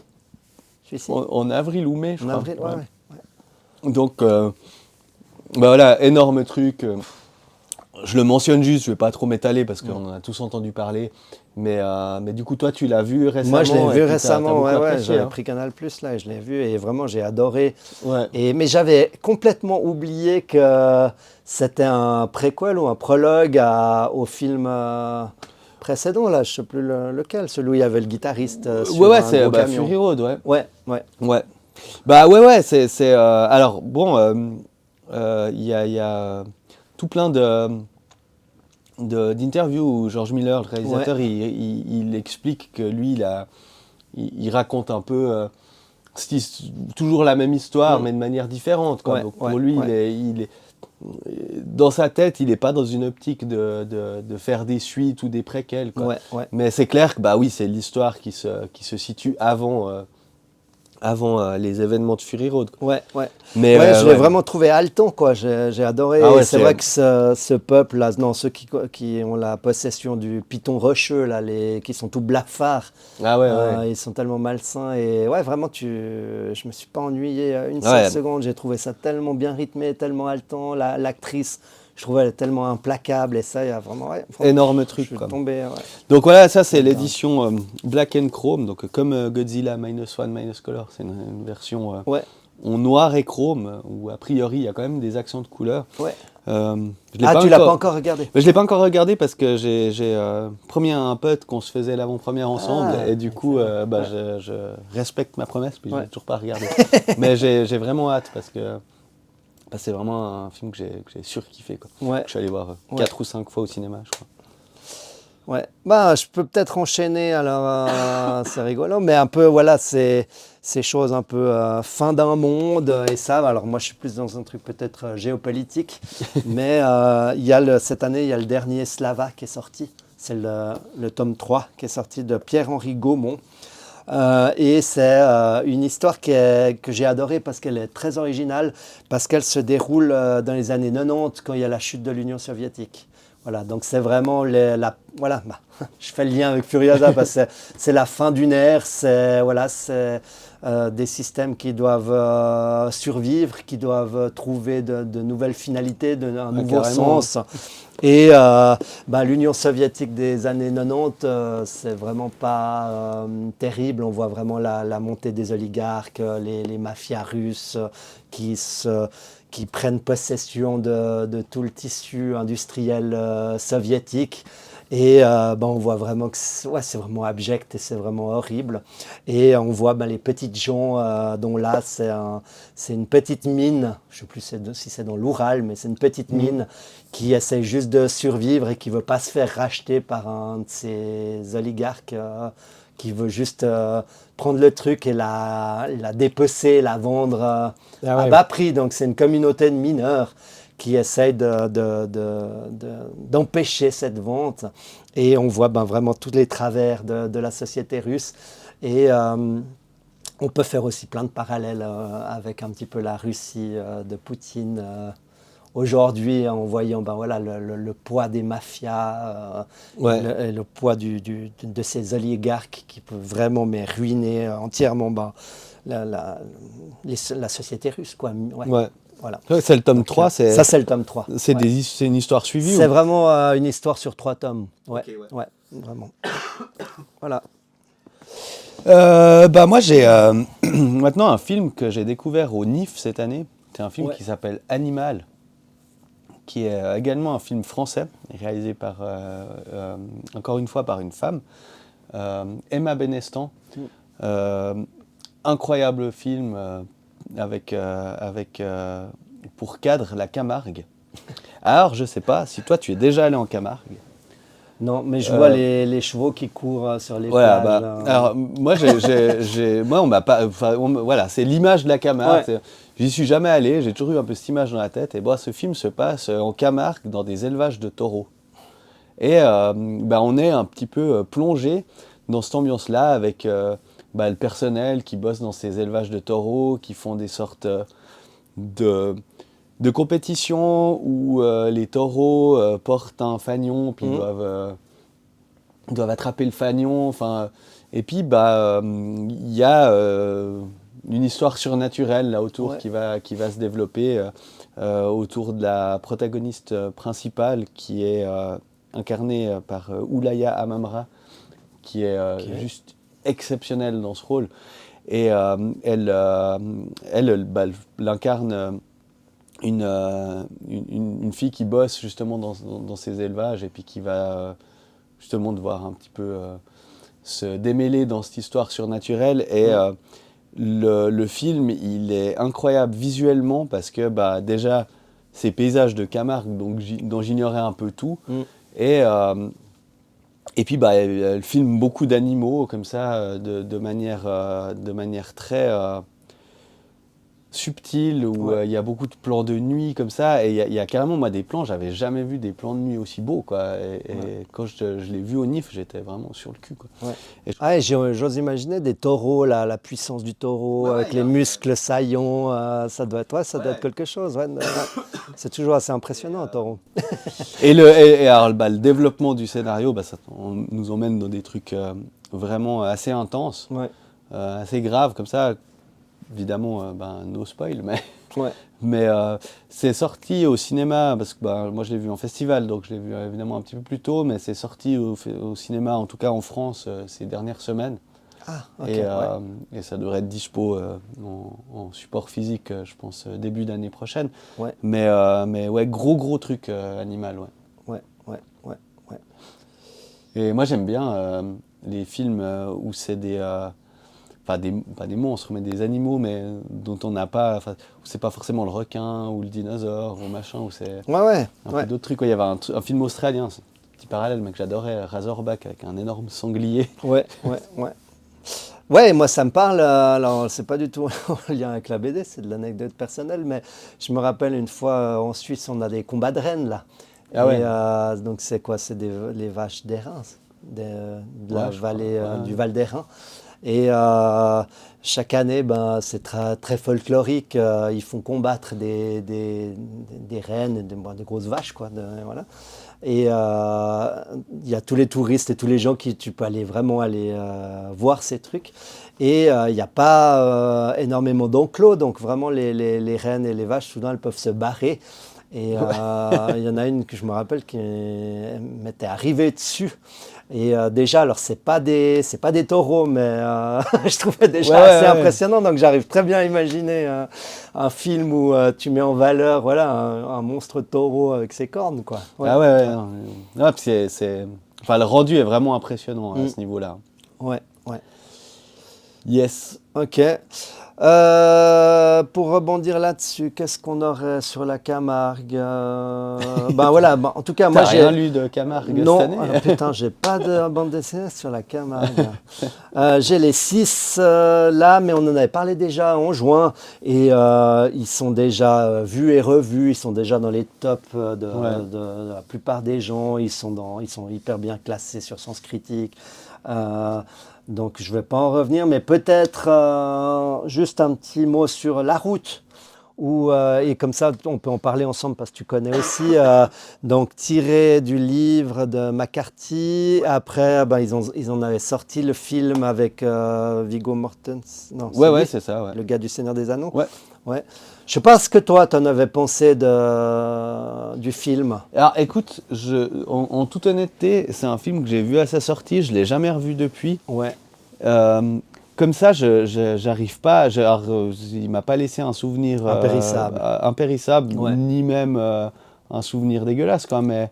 B: celui-ci?
A: en avril ou mai, je
B: En
A: crois.
B: avril, ouais,
A: Ouais.
B: ouais.
A: Donc bah voilà, énorme truc. Je le mentionne juste, je vais pas trop m'étaler parce qu'on en a tous entendu parler. Mais du coup, toi, tu l'as vu
B: Moi, je l'ai
A: récemment et
B: vu
A: puis t'as
B: récemment,
A: beaucoup
B: ouais, ouais.
A: apprécié,
B: J'avais
A: hein.
B: pris Canal Plus là et je l'ai vu et vraiment j'ai adoré.
A: Ouais.
B: Mais j'avais complètement oublié que c'était un préquel ou un prologue au film précédent là. Je sais plus lequel, celui où il y avait le guitariste
A: Ouais,
B: sur
A: ouais,
B: un
A: c'est
B: gros
A: bah,
B: camion.
A: Fury Road, ouais.
B: Ouais, ouais,
A: Ouais. Bah ouais, ouais, alors, bon, il y a tout plein d'interviews où George Miller, le
B: ouais,
A: réalisateur, il explique que lui, il raconte un peu toujours la même histoire,
B: mm,
A: mais de manière différente, quoi.
B: ouais,
A: Donc
B: ouais,
A: pour lui,
B: ouais,
A: dans sa tête, il n'est pas dans une optique de faire des suites ou des préquels, quoi.
B: ouais, ouais,
A: Mais c'est clair que bah oui, c'est l'histoire qui se situe avant les événements de Fury Road, quoi.
B: ouais, ouais.
A: Mais
B: Ouais, je l'ai
A: ouais.
B: vraiment trouvé haletant, quoi. J'ai
A: Ah
B: adoré. Et
A: ouais,
B: c'est vrai que ce peuple-là, non, ceux qui ont la possession du python rocheux, là, qui sont tout blafards,
A: Ah ouais, ouais.
B: ils sont tellement malsains. Et ouais, vraiment, je me suis pas ennuyé une seule
A: Ouais,
B: seconde. J'ai trouvé ça tellement bien rythmé, tellement haletant. L'actrice, je trouvais elle tellement implacable. Et ça, il y a vraiment, ouais,
A: énorme
B: je
A: truc,
B: suis
A: quoi.
B: tombé, ouais,
A: Donc voilà, ça c'est
B: dedans.
A: l'édition Black and Chrome, donc comme Godzilla Minus One Minus Color, c'est une version
B: Ouais,
A: en noir et chrome, où a priori il y a quand même des accents de couleur.
B: ouais.
A: Je l'ai
B: Ah,
A: pas
B: tu l'as pas
A: encore,
B: encore regardé?
A: mais je l'ai pas encore regardé parce que j'ai promis à un pote qu'on se faisait l'avant-première ensemble
B: Ah,
A: et du coup
B: excellent.
A: bah,
B: Ouais,
A: je respecte ma promesse puis je
B: ouais,
A: l'ai toujours pas regardé. Mais j'ai vraiment hâte parce que bah, c'est vraiment un film que j'ai surkiffé, quoi.
B: ouais,
A: Je suis allé voir
B: ouais.
A: 4 ou 5 fois au cinéma, je crois.
B: Ouais, bah, je peux peut-être enchaîner, alors c'est rigolo, mais un peu, voilà, ces choses un peu fin d'un monde et ça. Alors moi, je suis plus dans un truc peut-être géopolitique, mais cette année, il y a le dernier Slava qui est sorti. C'est le tome 3 qui est sorti de Pierre-Henri Gaumont. Et c'est une histoire que j'ai adorée parce qu'elle est très originale, parce qu'elle se déroule dans les années 90, quand il y a la chute de l'Union soviétique. Voilà, donc c'est vraiment voilà, je fais le lien avec Furiosa parce que c'est la fin d'une ère, c'est voilà, c'est des systèmes qui doivent survivre, qui doivent trouver de nouvelles finalités, un nouveau
A: Carrément, hein.
B: sens. Et l'Union soviétique des années 90, c'est vraiment pas terrible. On voit vraiment la montée des oligarques, les mafias russes qui prennent possession de tout le tissu industriel soviétique. Et on voit vraiment que c'est vraiment abject et c'est vraiment horrible. Et on voit les petites gens, dont là, c'est une petite mine, je ne sais plus si c'est dans l'Oural, mais c'est une petite mine qui essaie juste de survivre et qui ne veut pas se faire racheter par un de ces oligarques qui veut juste prendre le truc et la dépecer, la vendre
A: Ah
B: à
A: ouais.
B: bas prix. Donc c'est une communauté de mineurs qui essaye d'empêcher cette vente. Et on voit vraiment tous les travers de la société russe. Et on peut faire aussi plein de parallèles avec un petit peu la Russie de Poutine aujourd'hui en voyant ben, voilà, le poids des mafias, le poids de ces oligarques qui peuvent vraiment mais, ruiner entièrement ben, la société russe. Quoi.
A: Ouais.
B: Voilà.
A: C'est le tome
B: Donc,
A: 3.
B: ça, c'est le tome 3.
A: C'est une histoire suivie
B: C'est vraiment une histoire sur 3 tomes. Ouais,
A: Okay,
B: ouais, vraiment. Voilà.
A: Bah moi j'ai maintenant un film que j'ai découvert au NIF cette année. C'est un film qui s'appelle Animal, qui est également un film français, réalisé par, encore une fois par une femme, Emma Benestan. Incroyable film avec pour cadre la Camargue. Alors je sais pas si toi tu es déjà allé en Camargue.
B: Non, mais je vois les chevaux qui courent sur les
A: voilà,
B: plages.
A: Alors moi, moi on m'a pas, voilà, c'est l'image de la Camargue.
B: Ouais.
A: J'y suis jamais allé, j'ai toujours eu un peu cette image dans la tête. Et bon, ce film se passe en Camargue, dans des élevages de taureaux. Et on est un petit peu plongé dans cette ambiance-là avec le personnel qui bosse dans ces élevages de taureaux, qui font des sortes de compétitions où les taureaux portent un fanion, puis doivent attraper le fanion. Enfin, et puis il y a une histoire surnaturelle là autour qui va se développer autour de la protagoniste principale qui est incarnée par Oulaya Amamra, qui est juste exceptionnelle dans ce rôle. Et elle incarne une fille qui bosse justement dans ces élevages et puis qui va justement devoir un petit peu se démêler dans cette histoire surnaturelle. Et le film, il est incroyable visuellement parce que déjà, ces paysages de Camargue dont j'ignorais un peu tout. Et puis, elle filme beaucoup d'animaux comme ça, de manière très subtil, où il y a beaucoup de plans de nuit comme ça. Et il y a carrément, moi, des plans, j'avais jamais vu des plans de nuit aussi beaux, quoi. Et quand je l'ai vu au NIF, j'étais vraiment sur le cul, quoi.
B: J'ose imaginer des taureaux, la puissance du taureau, avec les muscles saillants, ça doit être quelque chose. C'est toujours assez impressionnant, un taureau.
A: Alors, le développement du scénario, on nous emmène dans des trucs vraiment assez intenses, assez graves, comme ça. Évidemment, no spoil, mais c'est sorti au cinéma, parce que moi je l'ai vu en festival, donc je l'ai vu évidemment un petit peu plus tôt, mais c'est sorti au cinéma, en tout cas en France, ces dernières semaines. Et ça devrait être dispo en support physique, je pense, début d'année prochaine. Mais gros truc Animal, Et moi j'aime bien les films où c'est pas des monstres, mais des animaux, mais dont on n'a pas, c'est pas forcément le requin ou le dinosaure ou machin, ou c'est un peu d'autres trucs. Il y avait un film australien, c'est un petit parallèle, mais que j'adorais, Razorback, avec un énorme sanglier.
B: Ouais, moi ça me parle, alors c'est pas du tout en lien avec la BD, c'est de l'anecdote personnelle, mais je me rappelle une fois en Suisse, on a des combats de rennes là. Donc c'est quoi? C'est les vaches d'airain, de la vallée du Val d'Airain. Et chaque année, c'est très folklorique. Ils font combattre des rennes, des grosses vaches, quoi. Voilà. Et il y a tous les touristes et tous les gens qui tu peux vraiment aller voir ces trucs. Et il n'y a pas énormément d'enclos, donc vraiment les rennes et les vaches, soudain, elles peuvent se barrer. Et il y en a une que je me rappelle qui m'était arrivée dessus. Et déjà, alors c'est pas des taureaux, mais je trouvais déjà assez impressionnant. Donc j'arrive très bien à imaginer un film où tu mets en valeur un monstre taureau avec ses cornes, quoi.
A: Non, enfin, le rendu est vraiment impressionnant à ce niveau-là. Yes.
B: Ok. Pour rebondir là-dessus, qu'est-ce qu'on aurait sur la Camargue? En tout cas, moi
A: j'ai rien lu de Camargue cette année.
B: Non, putain, j'ai pas de bande dessinée sur la Camargue. J'ai les 6 là, mais on en avait parlé déjà en juin et ils sont déjà vus et revus. Ils sont déjà dans les tops de la plupart des gens. Ils sont hyper bien classés sur Sens Critique. Donc je ne vais pas en revenir, mais peut-être juste un petit mot sur La Route, et comme ça, on peut en parler ensemble parce que tu connais aussi. Donc, tiré du livre de McCarthy. Après, ils en avaient sorti le film avec Viggo Mortensen. Non,
A: Ouais,
B: lui,
A: c'est ça, ouais.
B: le gars du Seigneur des Anneaux.
A: Ouais.
B: Ouais. Je sais pas ce que toi, t'en avais pensé du film.
A: Alors écoute, en toute honnêteté, c'est un film que j'ai vu à sa sortie, je l'ai jamais revu depuis.
B: Ouais.
A: Comme ça, j'arrive pas, il m'a pas laissé un souvenir impérissable,
B: Ouais.
A: ni même un souvenir dégueulasse, quoi. Mais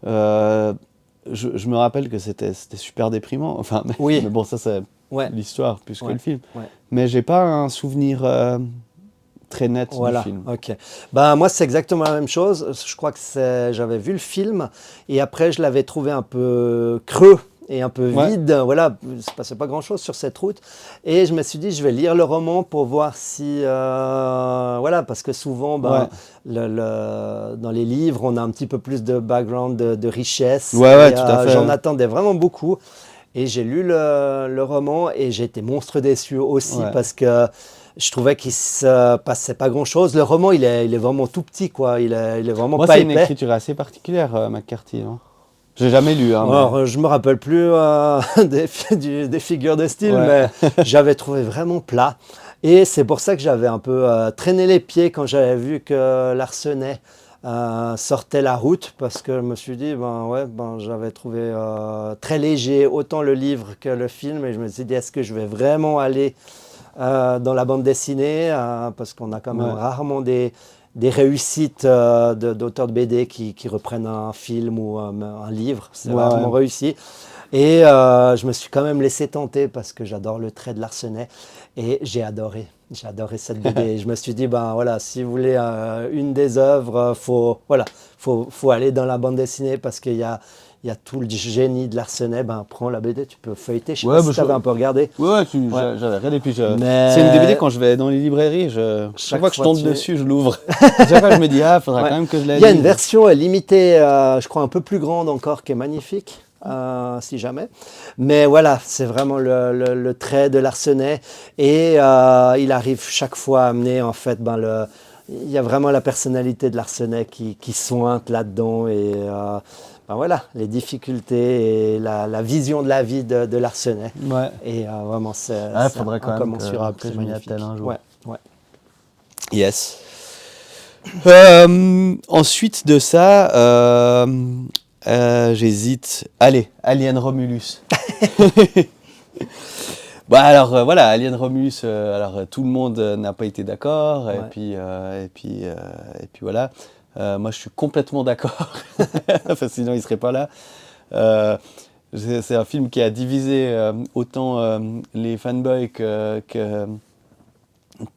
A: je me rappelle que c'était super déprimant. Enfin,
B: Oui.
A: mais bon, ça c'est
B: Ouais.
A: l'histoire plus que
B: Ouais.
A: le film.
B: Ouais.
A: Mais j'ai pas un souvenir très net
B: Voilà,
A: du film.
B: ok. Ben, moi, c'est exactement la même chose. Je crois que j'avais vu le film et après, je l'avais trouvé un peu creux et un peu
A: Ouais.
B: vide. Voilà, il ne se passait pas grand-chose sur cette route. Et je me suis dit, je vais lire le roman pour voir si... voilà, parce que souvent,
A: Ouais.
B: dans les livres, on a un petit peu plus de background, de richesse.
A: Ouais,
B: Et,
A: tout à fait.
B: j'en attendais vraiment beaucoup. Et j'ai lu le roman et j'ai été monstre déçu aussi
A: Ouais.
B: parce que je trouvais qu'il se passait pas grand-chose. Le roman, il est vraiment tout petit, quoi. Il est vraiment
A: Moi,
B: pas
A: c'est une
B: épais.
A: écriture assez particulière, McCarthy. Hein. J'ai jamais lu. Hein,
B: Alors, je me rappelle plus des figures de style,
A: Ouais.
B: mais j'avais trouvé vraiment plat. Et c'est pour ça que j'avais un peu traîné les pieds quand j'avais vu que Larsenet sortait la route, parce que je me suis dit, j'avais trouvé très léger autant le livre que le film, et je me suis dit, est-ce que je vais vraiment aller dans la bande dessinée, parce qu'on a quand même rarement des réussites d'auteurs de BD qui reprennent un film ou un livre. C'est rarement réussi. Et je me suis quand même laissé tenter parce que j'adore le trait de Larsenet et j'ai adoré. J'ai adoré cette BD. Et je me suis dit, si vous voulez une des œuvres, faut aller dans la bande dessinée parce qu'il y a tout le génie de Larsenet. Prends la BD, tu peux feuilleter. Je sais pas si tu avais un peu regardé.
A: Ouais, j'avais regardé. Puis c'est une DVD quand je vais dans les librairies. Chaque fois que je tombe dessus, je l'ouvre. Chaque fois, je me dis, faudra quand même que je la lise.
B: Il y a une version limitée, je crois un peu plus grande encore, qui est magnifique. Si jamais. Mais voilà, c'est vraiment le trait de Larsenet. Et il arrive chaque fois à amener, en fait, il y a vraiment la personnalité de Larsenet qui sointe là-dedans. Et voilà, les difficultés et la vision de la vie de Larsenet.
A: Ouais.
B: Et vraiment, c'est
A: incommensurable.
B: C'est magnifique.
A: Un jour.
B: Ouais.
A: Yes. Ensuite de ça, j'hésite. Allez, Alien Romulus. Alors voilà, Alien Romulus. Alors tout le monde n'a pas été d'accord, et puis voilà. Moi, je suis complètement d'accord. Enfin, sinon, il serait pas là. C'est un film qui a divisé autant les fanboys que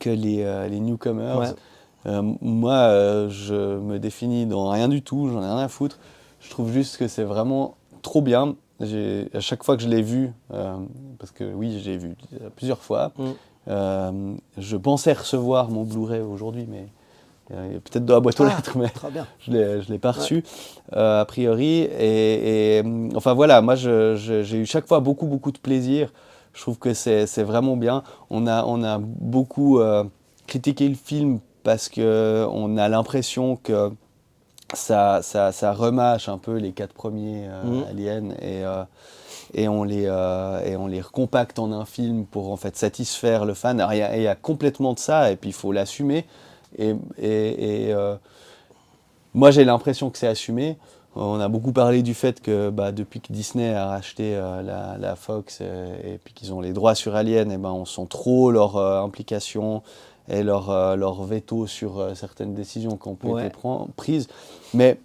A: les newcomers.
B: Ouais.
A: Moi, je me définis dans rien du tout, j'en ai rien à foutre. Je trouve juste que c'est vraiment trop bien. À chaque fois que je l'ai vu, parce que oui, j'ai vu plusieurs fois, je pensais recevoir mon Blu-ray aujourd'hui, mais peut-être dans la boîte aux lettres, mais je l'ai pas reçu, a priori. Et enfin voilà, moi j'ai eu chaque fois beaucoup de plaisir. Je trouve que c'est vraiment bien. On a beaucoup critiqué le film parce qu'on a l'impression que ça remâche un peu les 4 premiers Aliens et on les recompacte en un film pour en fait satisfaire le fan. Alors, il y a complètement de ça et puis il faut l'assumer. Et moi j'ai l'impression que c'est assumé. On a beaucoup parlé du fait que depuis que Disney a racheté la Fox et puis qu'ils ont les droits sur Alien, on sent trop leur implication et leur veto sur certaines décisions qui ont pu être prises. Mais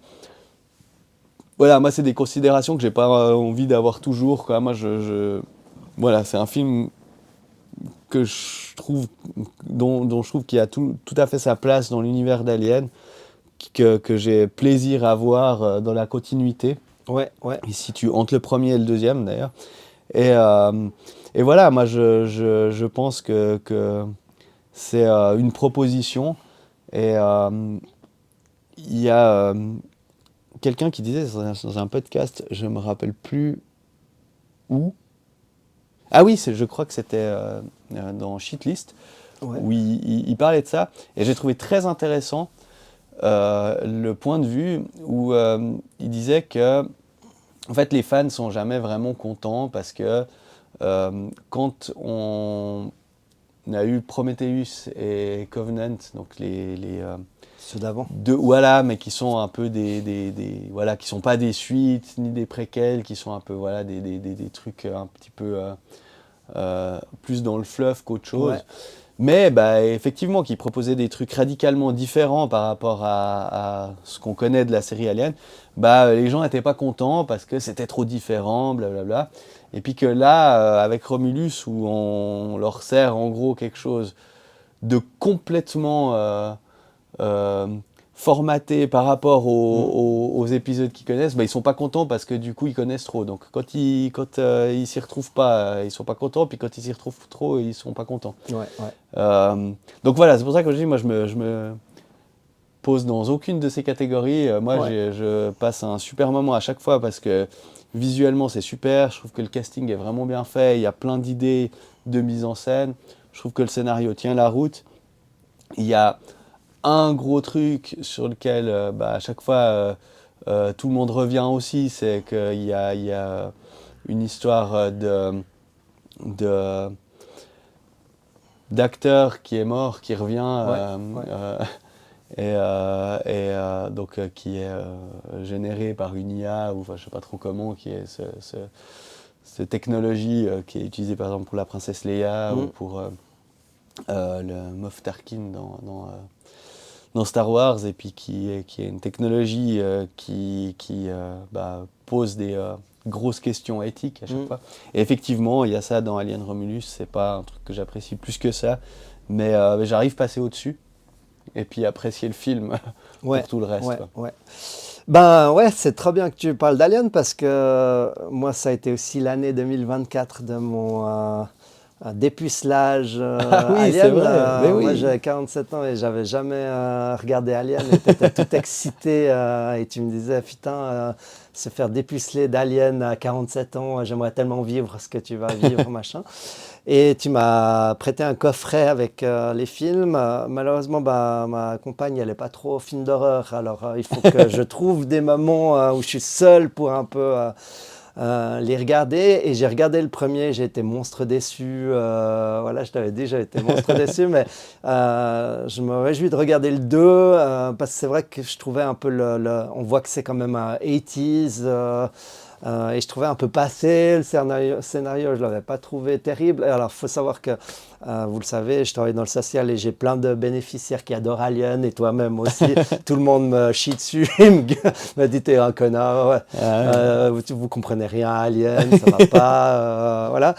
A: voilà, moi c'est des considérations que j'ai pas envie d'avoir toujours, quoi. Moi voilà, c'est un film que je trouve dont je trouve qu'il a tout à fait sa place dans l'univers d'Alien, que j'ai plaisir à voir dans la continuité.
B: Ouais.
A: Il se situe entre le premier et le deuxième d'ailleurs. Et voilà, moi je pense que c'est une proposition. Et il y a quelqu'un qui disait dans un podcast, je me rappelle plus où. Ah oui, je crois que c'était dans Shitlist,
B: Ouais.
A: où il parlait de ça. Et j'ai trouvé très intéressant le point de vue où il disait que en fait, les fans sont jamais vraiment contents parce que quand on a eu Prometheus et Covenant, donc
B: Ceux d'avant.
A: voilà, mais qui sont un peu voilà, qui sont pas des suites ni des préquels, qui sont un peu voilà des trucs un petit peu plus dans le fluff qu'autre chose.
B: Ouais.
A: Mais bah, effectivement, qui proposait des trucs radicalement différents par rapport à ce qu'on connaît de la série Alien, bah, les gens n'étaient pas contents parce que c'était trop différent, blablabla. Et puis que là, avec Romulus, où on leur sert en gros quelque chose de complètement euh, formaté par rapport aux épisodes qu'ils connaissent, bah, ils sont pas contents parce que du coup ils connaissent trop. Donc quand ils s'y retrouvent pas, ils sont pas contents. Puis quand ils s'y retrouvent trop, ils sont pas contents.
B: Ouais, ouais.
A: Donc voilà, c'est pour ça que je dis, moi je me pose dans aucune de ces catégories. Moi
B: Ouais.
A: je passe un super moment à chaque fois parce que visuellement c'est super. Je trouve que le casting est vraiment bien fait. Il y a plein d'idées de mise en scène. Je trouve que le scénario tient la route. Il y a un gros truc sur lequel à chaque fois tout le monde revient aussi, c'est qu'il y a une histoire de- d'acteur qui est mort, qui revient,
B: Ouais, ouais.
A: donc qui est généré par une IA, ou enfin, je sais pas trop comment, qui est cette technologie qui est utilisée par exemple pour la princesse Leia ou pour le Moff Tarkin dans Star Wars, et puis qui est une technologie qui pose des grosses questions éthiques à chaque fois. Et effectivement, il y a ça dans Alien Romulus, c'est pas un truc que j'apprécie plus que ça, mais j'arrive à passer au-dessus, et puis apprécier le film
B: Ouais,
A: pour tout le reste,
B: ouais,
A: quoi.
B: ouais. Ben ouais, c'est très bien que tu parles d'Alien parce que moi, ça a été aussi l'année 2024 de mon dépucelage
A: Ah oui, c'est
B: Alien.
A: vrai, mais
B: Moi,
A: oui.
B: j'avais 47 ans et j'avais jamais regardé Alien et tu étais tout excité et tu me disais, putain, se faire dépuceler d'Alien à 47 ans, j'aimerais tellement vivre ce que tu vas vivre, machin. Et tu m'as prêté un coffret avec les films. Malheureusement, bah, ma compagne, elle n'est pas trop film d'horreur. Alors, il faut que je trouve des moments où je suis seul pour un peu les regarder. Et j'ai regardé le premier, j'ai été monstre déçu. Voilà, je t'avais dit, j'ai été monstre déçu. Mais je me réjouis de regarder le 2 parce que c'est vrai que je trouvais un peu on voit que c'est quand même un 80s. Et je trouvais un peu passé le scénario, je ne l'avais pas trouvé terrible. Et alors, il faut savoir que, vous le savez, je travaille dans le social et j'ai plein de bénéficiaires qui adorent Alien et toi-même aussi. Tout le monde me chie dessus, me dit t'es un connard, ouais.
A: Ah ouais.
B: Vous comprenez rien à Alien, ça va pas, voilà.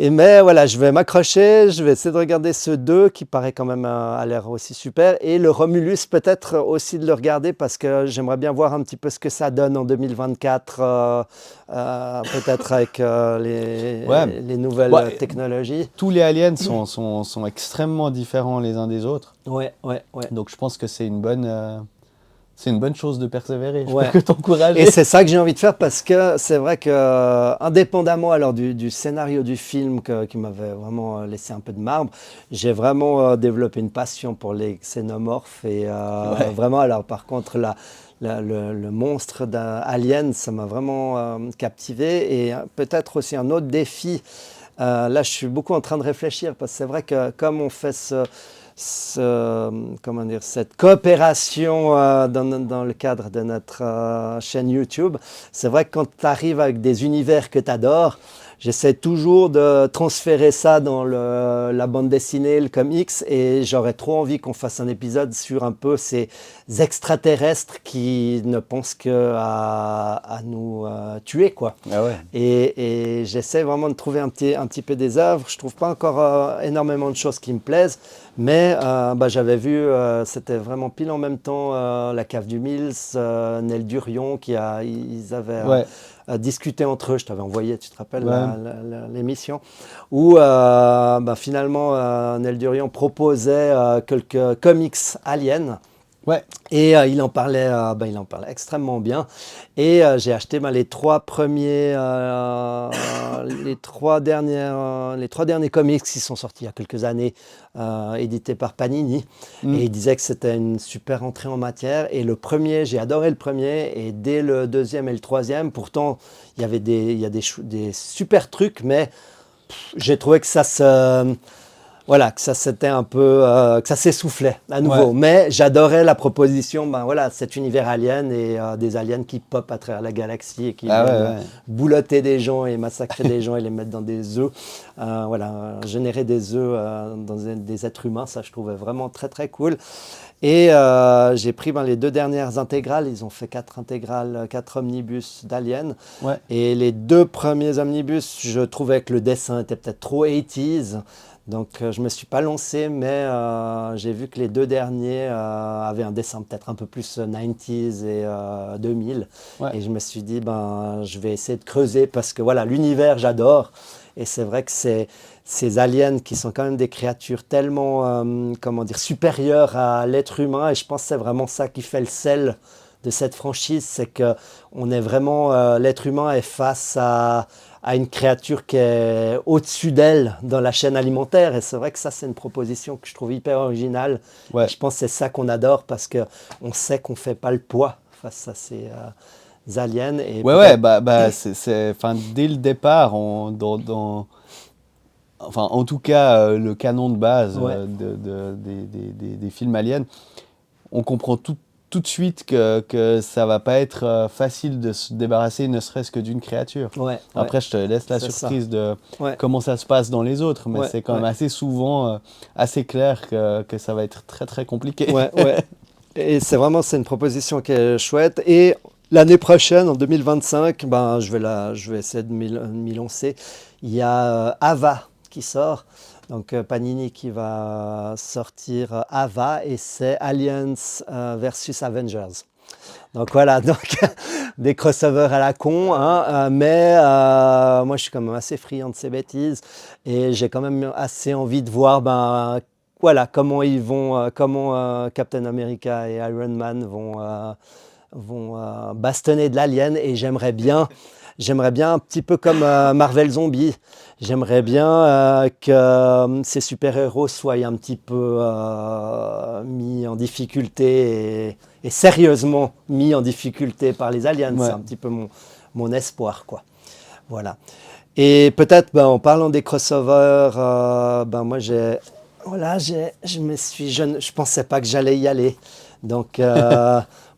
B: Mais voilà, je vais m'accrocher, je vais essayer de regarder ce 2 qui paraît quand même a l'air aussi super. Et le Romulus, peut-être aussi de le regarder parce que j'aimerais bien voir un petit peu ce que ça donne en 2024, peut-être avec
A: Ouais.
B: les nouvelles
A: Bon,
B: technologies.
A: tous les aliens sont extrêmement différents les uns des autres,
B: Ouais, ouais, ouais.
A: donc je pense que c'est une bonne chose de persévérer. Je peux
B: Ouais.
A: que
B: Et
A: t'encourager.
B: c'est ça que j'ai envie de faire parce que c'est vrai que, indépendamment alors du scénario du film qui m'avait vraiment laissé un peu de marbre, j'ai vraiment développé une passion pour les xénomorphes et
A: Ouais.
B: vraiment alors par contre le monstre d'Alien, ça m'a vraiment captivé et peut-être aussi un autre défi. Là, je suis beaucoup en train de réfléchir parce que c'est vrai que comme on fait comment dire, cette coopération dans le cadre de notre chaîne YouTube, c'est vrai que quand tu arrives avec des univers que tu adores, j'essaie toujours de transférer ça dans la bande dessinée, le comics, et j'aurais trop envie qu'on fasse un épisode sur un peu ces extraterrestres qui ne pensent qu'à nous tuer, quoi.
A: Ah ouais.
B: Et j'essaie vraiment de trouver un petit peu des œuvres. Je trouve pas encore énormément de choses qui me plaisent, mais j'avais vu, c'était vraiment pile en même temps, La Cave du Mills, Nel Durion, ils avaient
A: Ouais.
B: discuté entre eux. Je t'avais envoyé, tu te rappelles,
A: Ouais.
B: l'émission, où finalement Nel Durion proposait quelques comics aliens.
A: Ouais.
B: Et il en parlait extrêmement bien. Et j'ai acheté les trois derniers comics qui sont sortis il y a quelques années, édités par Panini.
A: Mm.
B: Et il disait que c'était une super entrée en matière. Et le premier, j'ai adoré le premier. Et dès le deuxième et le troisième, pourtant, il y a des super trucs, mais j'ai trouvé que voilà, que ça c'était un peu, que ça s'essoufflait à nouveau.
A: Ouais.
B: Mais j'adorais la proposition, voilà, cet univers alien et des aliens qui popent à travers la galaxie et qui
A: Ah
B: viennent
A: ouais, ouais.
B: boulotter des gens et massacrer des gens et les mettre dans des œufs. Voilà, générer des œufs dans des êtres humains, ça je trouvais vraiment très très cool. Et j'ai pris les 2 dernières intégrales, ils ont fait 4 intégrales, 4 omnibus d'Alien.
A: Ouais.
B: Et les 2 premiers omnibus, je trouvais que le dessin était peut-être trop 80s. Donc je ne me suis pas lancé, mais j'ai vu que les 2 derniers avaient un dessin peut-être un peu plus 90s et 2000.
A: Ouais.
B: Et je me suis dit, je vais essayer de creuser parce que voilà, l'univers, j'adore. Et c'est vrai que ces aliens qui sont quand même des créatures tellement, supérieures à l'être humain. Et je pense que c'est vraiment ça qui fait le sel de cette franchise, c'est que on est vraiment, l'être humain est face à une créature qui est au-dessus d'elle dans la chaîne alimentaire. Et c'est vrai que ça, c'est une proposition que je trouve hyper originale.
A: Ouais.
B: Et je pense que c'est ça qu'on adore parce qu'on sait qu'on ne fait pas le poids face à ces aliens. Et
A: Ouais, enfin, dès le départ, enfin, en tout cas, le canon de base
B: Ouais.
A: des films aliens, on comprend tout de suite que ça va pas être facile de se débarrasser ne serait-ce que d'une créature.
B: Ouais,
A: Après, je te laisse la
B: c'est
A: surprise de
B: Ouais.
A: comment ça se passe dans les autres, mais
B: Ouais,
A: c'est quand même
B: ouais.
A: assez souvent assez clair que ça va être très très compliqué.
B: Ouais, ouais. Et c'est une proposition qui est chouette. Et l'année prochaine, en 2025, je vais essayer de m'y lancer. Il y a Ava qui sort. Donc Panini qui va sortir Ava et c'est Aliens versus Avengers. Donc voilà, donc des crossovers à la con, hein, mais moi je suis quand même assez friand de ces bêtises et j'ai quand même assez envie de voir voilà, comment Captain America et Iron Man vont bastonner de l'alien et j'aimerais bien un petit peu comme Marvel Zombie, j'aimerais bien que ces super-héros soient un petit peu mis en difficulté et sérieusement mis en difficulté par les aliens.
A: Ouais.
B: C'est un petit peu mon espoir, quoi. Voilà. Et peut-être, en parlant des crossovers, moi je pensais pas que j'allais y aller. Donc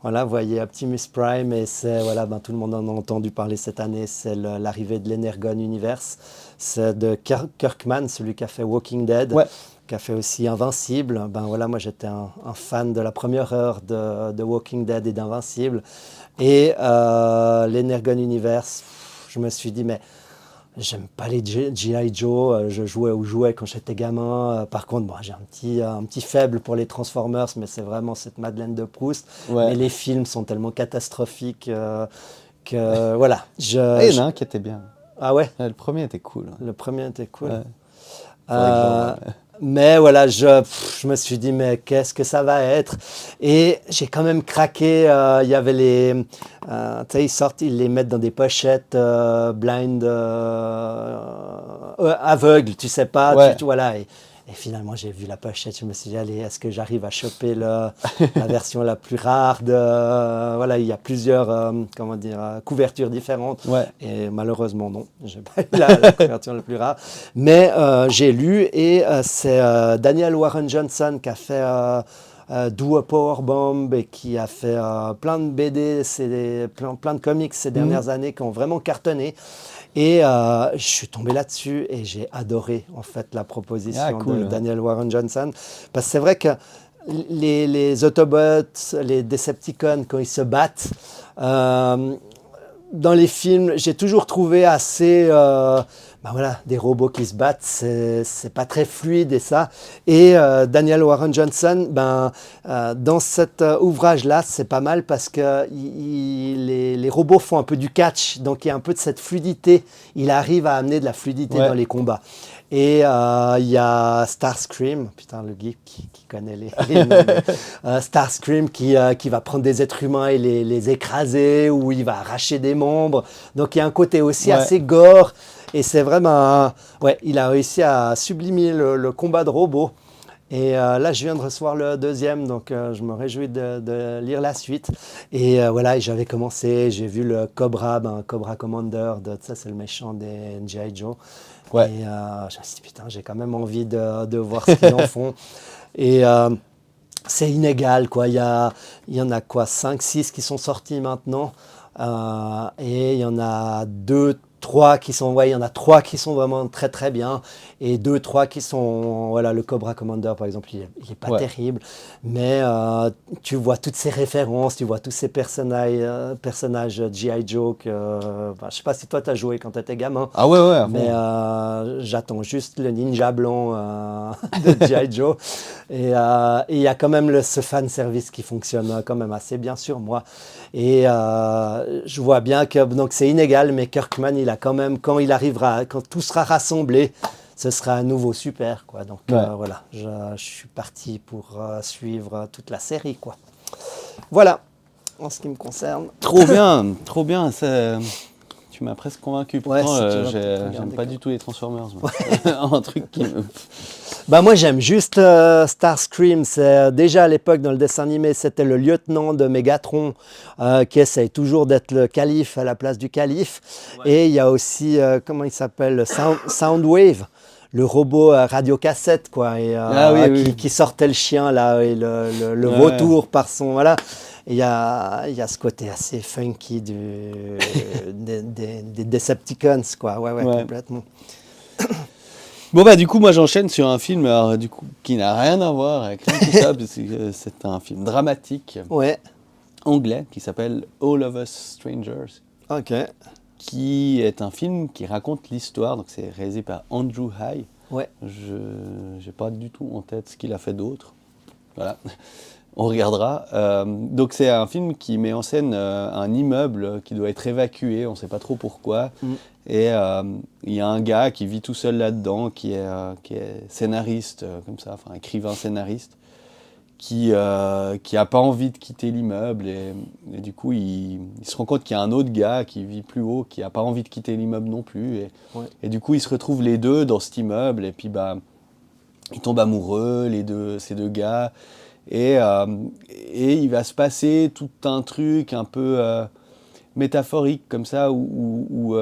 B: voilà, vous voyez Optimus Prime et c'est tout le monde en a entendu parler cette année. C'est l'arrivée de l'Energon Universe. C'est de Kirkman, celui qui a fait Walking Dead.
A: Ouais.
B: Qui a fait aussi Invincible. Moi j'étais un fan de la première heure de Walking Dead et d'Invincible. Et l'Energon Universe, je me suis dit, mais j'aime pas les G.I. Joe, je jouais quand j'étais gamin. Par contre, j'ai un petit faible pour les Transformers, mais c'est vraiment cette Madeleine de Proust.
A: Ouais.
B: Mais les films sont tellement catastrophiques que voilà.
A: Il y en a un qui était bien.
B: Ah ouais?
A: Le premier était cool.
B: Le premier était cool.
A: Ouais. Faudrait que je le revoie.
B: Mais voilà, je me suis dit, mais qu'est-ce que ça va être? Et j'ai quand même craqué. Il y avait tu sais, ils les mettent dans des pochettes blind, aveugles, tu sais pas.
A: Ouais.
B: Voilà. Et finalement, j'ai vu la pochette, je me suis dit, allez, est-ce que j'arrive à choper la version la plus rare voilà, il y a plusieurs couvertures différentes.
A: Ouais.
B: Et malheureusement, non, j'ai pas eu la couverture la plus rare. Mais j'ai lu et c'est Daniel Warren Johnson qui a fait Do a Powerbomb et qui a fait plein de BD, plein de comics ces dernières années qui ont vraiment cartonné. Et je suis tombé là-dessus et j'ai adoré en fait la proposition
A: cool,
B: de Daniel Warren Johnson. Parce que c'est vrai que les Autobots, les Decepticons, quand ils se battent, dans les films, j'ai toujours trouvé assez... des robots qui se battent, c'est pas très fluide et ça. Et Daniel Warren Johnson, dans cet ouvrage-là, c'est pas mal parce que les robots font un peu du catch, donc il y a un peu de cette fluidité. Il arrive à amener de la fluidité dans les combats. Et il y a Starscream, putain le geek qui connaît les noms, Starscream qui va prendre des êtres humains et les écraser, ou il va arracher des membres. Donc il y a un côté aussi assez gore, et c'est vraiment, ouais, il a réussi à sublimer le combat de robots. Et là, je viens de recevoir le deuxième, donc je me réjouis de lire la suite. Et voilà, j'avais commencé, j'ai vu le Cobra, Cobra Commander, ça c'est le méchant des G.I. Joe.
A: Ouais.
B: Et je me suis dit, putain, j'ai quand même envie de voir ce qu'ils en font. Et c'est inégal, quoi. Il y en a quoi, 5, 6 qui sont sortis maintenant. Et il y en a 2, 3 qui sont, ouais, il y en a 3 qui sont vraiment très très bien, et 2, 3 qui sont, voilà, le Cobra Commander par exemple, il est pas terrible, mais tu vois toutes ces références, tu vois tous ces personnages G.I. Joe je sais pas si toi t'as joué quand t'étais gamin.
A: Ah ouais.
B: Mais j'attends juste le ninja blanc de G.I. Joe, et il y a quand même ce fan service qui fonctionne quand même assez bien sur moi. Et je vois bien que donc c'est inégal, mais Kirkman, il a quand même, quand tout sera rassemblé, ce sera à nouveau super, quoi. Donc voilà, je suis parti pour suivre toute la série, quoi. Voilà, en ce qui me concerne.
A: Trop bien. Tu m'as presque convaincu. Pourtant,
B: si
A: j'aime pas du tout les Transformers. Un truc qui me...
B: Moi, j'aime juste Starscream. C'est déjà à l'époque, dans le dessin animé, c'était le lieutenant de Megatron qui essaye toujours d'être le calife à la place du calife. Ouais. Et il y a aussi, comment il s'appelle, Soundwave, le robot radiocassette, quoi, et, qui sortait le chien là, et le vautour par son... Voilà. Il y a ce côté assez funky des Decepticons, quoi. Ouais, complètement.
A: Bon du coup moi j'enchaîne sur un film qui n'a rien à voir avec tout ça, parce que c'est un film dramatique anglais qui s'appelle All of Us Strangers.
B: Ok.
A: Qui est un film qui raconte l'histoire, donc c'est réalisé par Andrew Haigh.
B: Ouais.
A: Je n'ai pas du tout en tête ce qu'il a fait d'autre. Voilà. On regardera. Donc c'est un film qui met en scène un immeuble qui doit être évacué, on ne sait pas trop pourquoi. Et il y a un gars qui vit tout seul là-dedans, qui est scénariste, comme ça, enfin écrivain-scénariste, qui n'a pas envie de quitter l'immeuble. Et du coup, il se rend compte qu'il y a un autre gars qui vit plus haut, qui n'a pas envie de quitter l'immeuble non plus. Et du coup, ils se retrouvent les deux dans cet immeuble. Et puis, ils tombent amoureux, ces deux gars. Et il va se passer tout un truc un peu métaphorique comme ça, où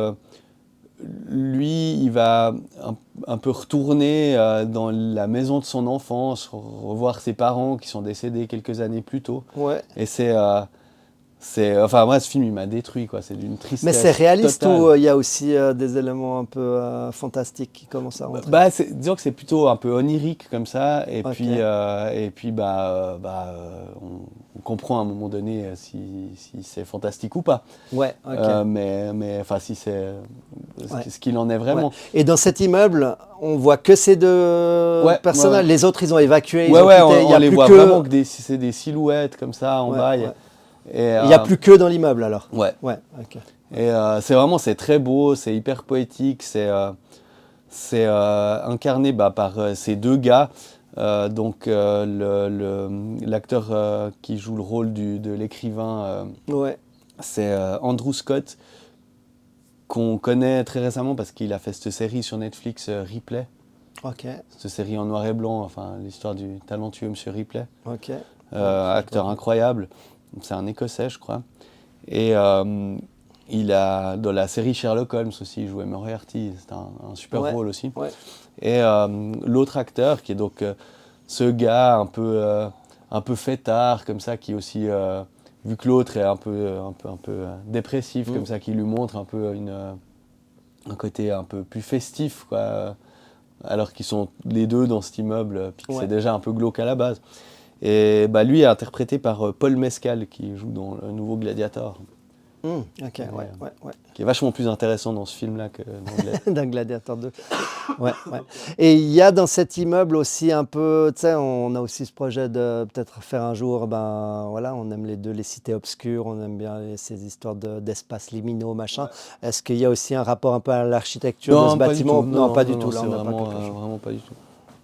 A: lui, il va un peu retourner dans la maison de son enfance, revoir ses parents qui sont décédés quelques années plus tôt.
B: Ouais.
A: Et enfin, moi, ce film, il m'a détruit, quoi. C'est d'une tristesse.
B: Mais c'est réaliste
A: totale.
B: Ou il y a aussi des éléments un peu fantastiques qui commencent à rentrer?
A: Disons que c'est plutôt un peu onirique comme ça, et puis on comprend à un moment donné si c'est fantastique ou pas.
B: Ouais. Ok.
A: Mais enfin, si c'est ce qu'il en est vraiment.
B: Ouais. Et dans cet immeuble, on voit que ces deux personnages. Les autres, ils ont évacué.
A: On les voit vraiment que c'est des silhouettes comme ça en bas.
B: Il n'y a plus que dans l'immeuble alors.
A: Ouais.
B: Okay.
A: Et c'est très beau, c'est hyper poétique, c'est incarné par ces deux gars. Donc l'acteur qui joue le rôle de l'écrivain, c'est Andrew Scott, qu'on connaît très récemment parce qu'il a fait cette série sur Netflix, Ripley.
B: Ok.
A: Cette série en noir et blanc, enfin l'histoire du talentueux Monsieur Ripley.
B: Ok.
A: Acteur incroyable. C'est un Écossais, je crois. Et il a, dans la série Sherlock Holmes aussi, il jouait Moriarty. C'est un super rôle aussi. Ouais. Et l'autre acteur, qui est donc ce gars un peu fêtard, comme ça, qui aussi, vu que l'autre est un peu dépressif, comme ça, qui lui montre un peu un côté un peu plus festif, quoi, alors qu'ils sont les deux dans cet immeuble, puis que c'est déjà un peu glauque à la base. Et lui est interprété par Paul Mescal, qui joue dans le nouveau Gladiator.
B: Ok, ouais.
A: Qui est vachement plus intéressant dans ce film-là que dans Gladiator.
B: D'un Gladiator 2. Ouais. Et il y a dans cet immeuble aussi un peu, tu sais, on a aussi ce projet de peut-être faire un jour, ben voilà, on aime les deux, les cités obscures, on aime bien ces histoires d'espaces liminaux, machin. Ouais. Est-ce qu'il y a aussi un rapport un peu à l'architecture de ce bâtiment?
A: Non,
B: pas du tout.
A: Non,
B: Là,
A: c'est
B: on n'a pas
A: vraiment,
B: quelque chose.
A: vraiment pas du tout.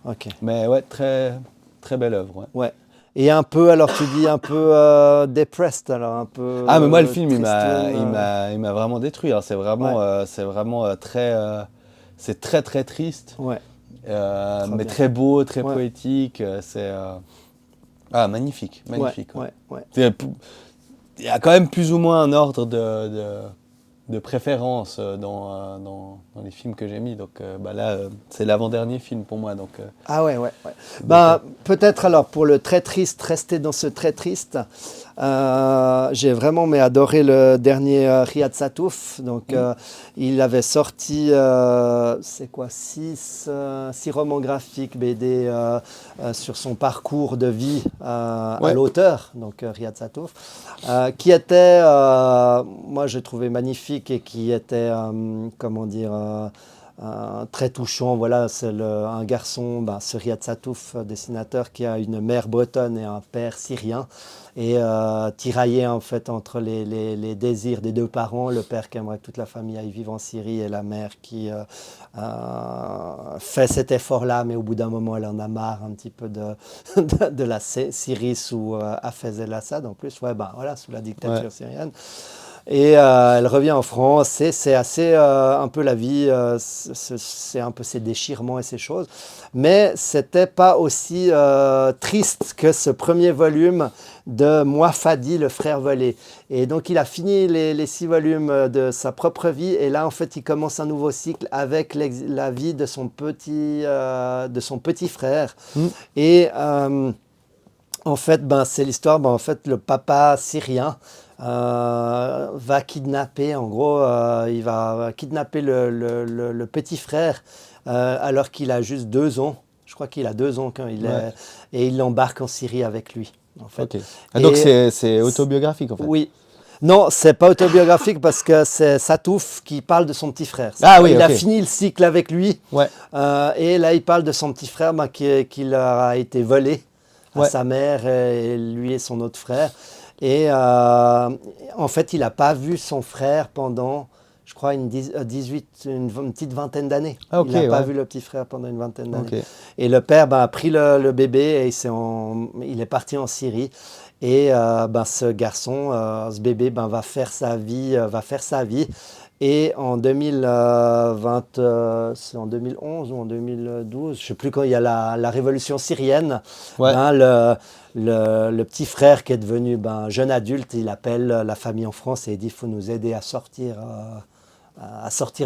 B: Ok.
A: Mais ouais, très, très belle œuvre. Ouais.
B: Ouais. Et un peu, alors tu dis un peu depressed, alors un peu.
A: Ah, mais moi, le film, il
B: tristoun,
A: m'a vraiment détruit. Hein. C'est vraiment très, c'est très, très triste.
B: Ouais.
A: Mais
B: bien.
A: très beau, très
B: Ouais.
A: poétique. C'est magnifique, magnifique.
B: Ouais.
A: Il y a quand même plus ou moins un ordre de préférence dans les films que j'ai mis. Donc là, c'est l'avant-dernier film pour moi. Donc,
B: Ah ouais. Ben, peut-être alors pour le très triste, rester dans ce très triste, j'ai vraiment adoré le dernier Riyad Sattouf. Donc il avait sorti, c'est quoi, 6 romans graphiques BD sur son parcours de vie à l'auteur, donc Riyad Sattouf, qui était, moi je trouvais magnifique et qui était, comment dire, très touchant. Voilà, c'est un garçon, ce Riyad Sattouf, dessinateur, qui a une mère bretonne et un père syrien, et tiraillé en fait entre les désirs des deux parents, le père qui aimerait que toute la famille aille vivre en Syrie et la mère qui fait cet effort-là, mais au bout d'un moment elle en a marre un petit peu de la Syrie sous Hafez el-Assad, en plus, sous la dictature syrienne. Et elle revient en France, et c'est assez un peu la vie, c'est un peu ses déchirements et ces choses. Mais c'était pas aussi triste que ce premier volume de Mouafadi, le frère volé. Et donc il a fini les 6 volumes de sa propre vie, et là en fait il commence un nouveau cycle avec la vie de son petit frère. Et en fait, c'est l'histoire, en fait, le papa syrien va kidnapper, en gros, il va kidnapper le petit frère alors qu'il a juste 2 ans. Je crois qu'il a 2 ans quand il est... Et il l'embarque en Syrie avec lui, en fait.
A: Okay. Ah, donc c'est autobiographique, en fait.
B: Oui. Non, c'est pas autobiographique parce que c'est Sattouf qui parle de son petit frère. Il a fini le cycle avec lui. Et là, il parle de son petit frère qui leur a été volé à sa mère et lui et son autre frère. Et en fait, il n'a pas vu son frère pendant, je crois, une petite vingtaine d'années. Il n'a pas vu le petit frère pendant une vingtaine d'années. Et le père a pris le bébé et il est parti en Syrie. Et ce garçon, ce bébé, va faire sa vie. Et en 2020, c'est en 2011 ou en 2012, je ne sais plus quand il y a la révolution syrienne, le petit frère qui est devenu jeune adulte, il appelle la famille en France et il dit il faut nous aider à sortir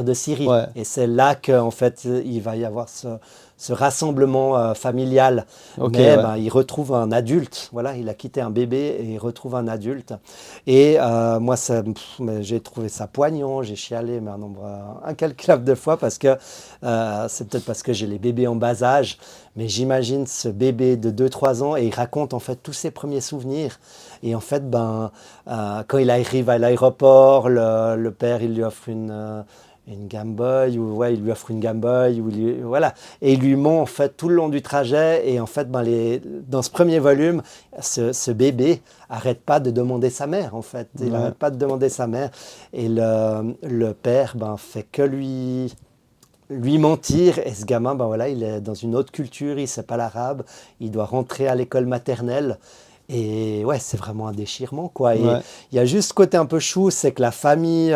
B: de Syrie. Et c'est là qu'en fait il va y avoir ce rassemblement familial. Mais il retrouve un adulte. Voilà, il a quitté un bébé et il retrouve un adulte. Et moi, j'ai trouvé ça poignant. J'ai chialé un nombre incalculable de fois parce que c'est peut-être parce que j'ai les bébés en bas âge. Mais j'imagine ce bébé de 2-3 ans et il raconte en fait tous ses premiers souvenirs. Et en fait, quand il arrive à l'aéroport, le père, il lui offre une Game Boy, il lui offre une Game Boy, et il lui ment en fait tout le long du trajet. Et en fait, dans ce premier volume, ce bébé arrête pas de demander sa mère, en fait. Il arrête pas de demander sa mère. Et le père fait que lui mentir, et ce gamin, il est dans une autre culture, il ne sait pas l'arabe, il doit rentrer à l'école maternelle, et c'est vraiment un déchirement, quoi. Et il y a juste ce côté un peu chou, c'est que la famille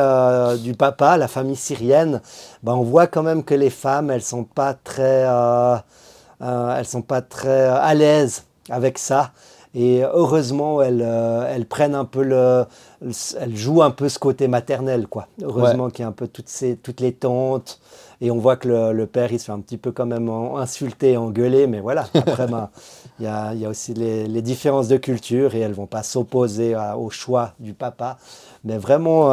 B: du papa, la famille syrienne, on voit quand même que les femmes, elles sont pas très à l'aise avec ça. Et heureusement, elles prennent un peu elles jouent un peu ce côté maternel, quoi. Heureusement qu'il y a un peu toutes les tantes. Et on voit que le père, il se fait un petit peu quand même insulter, engueuler. Mais voilà, après, il y a aussi les différences de culture et elles ne vont pas s'opposer au choix du papa. Mais vraiment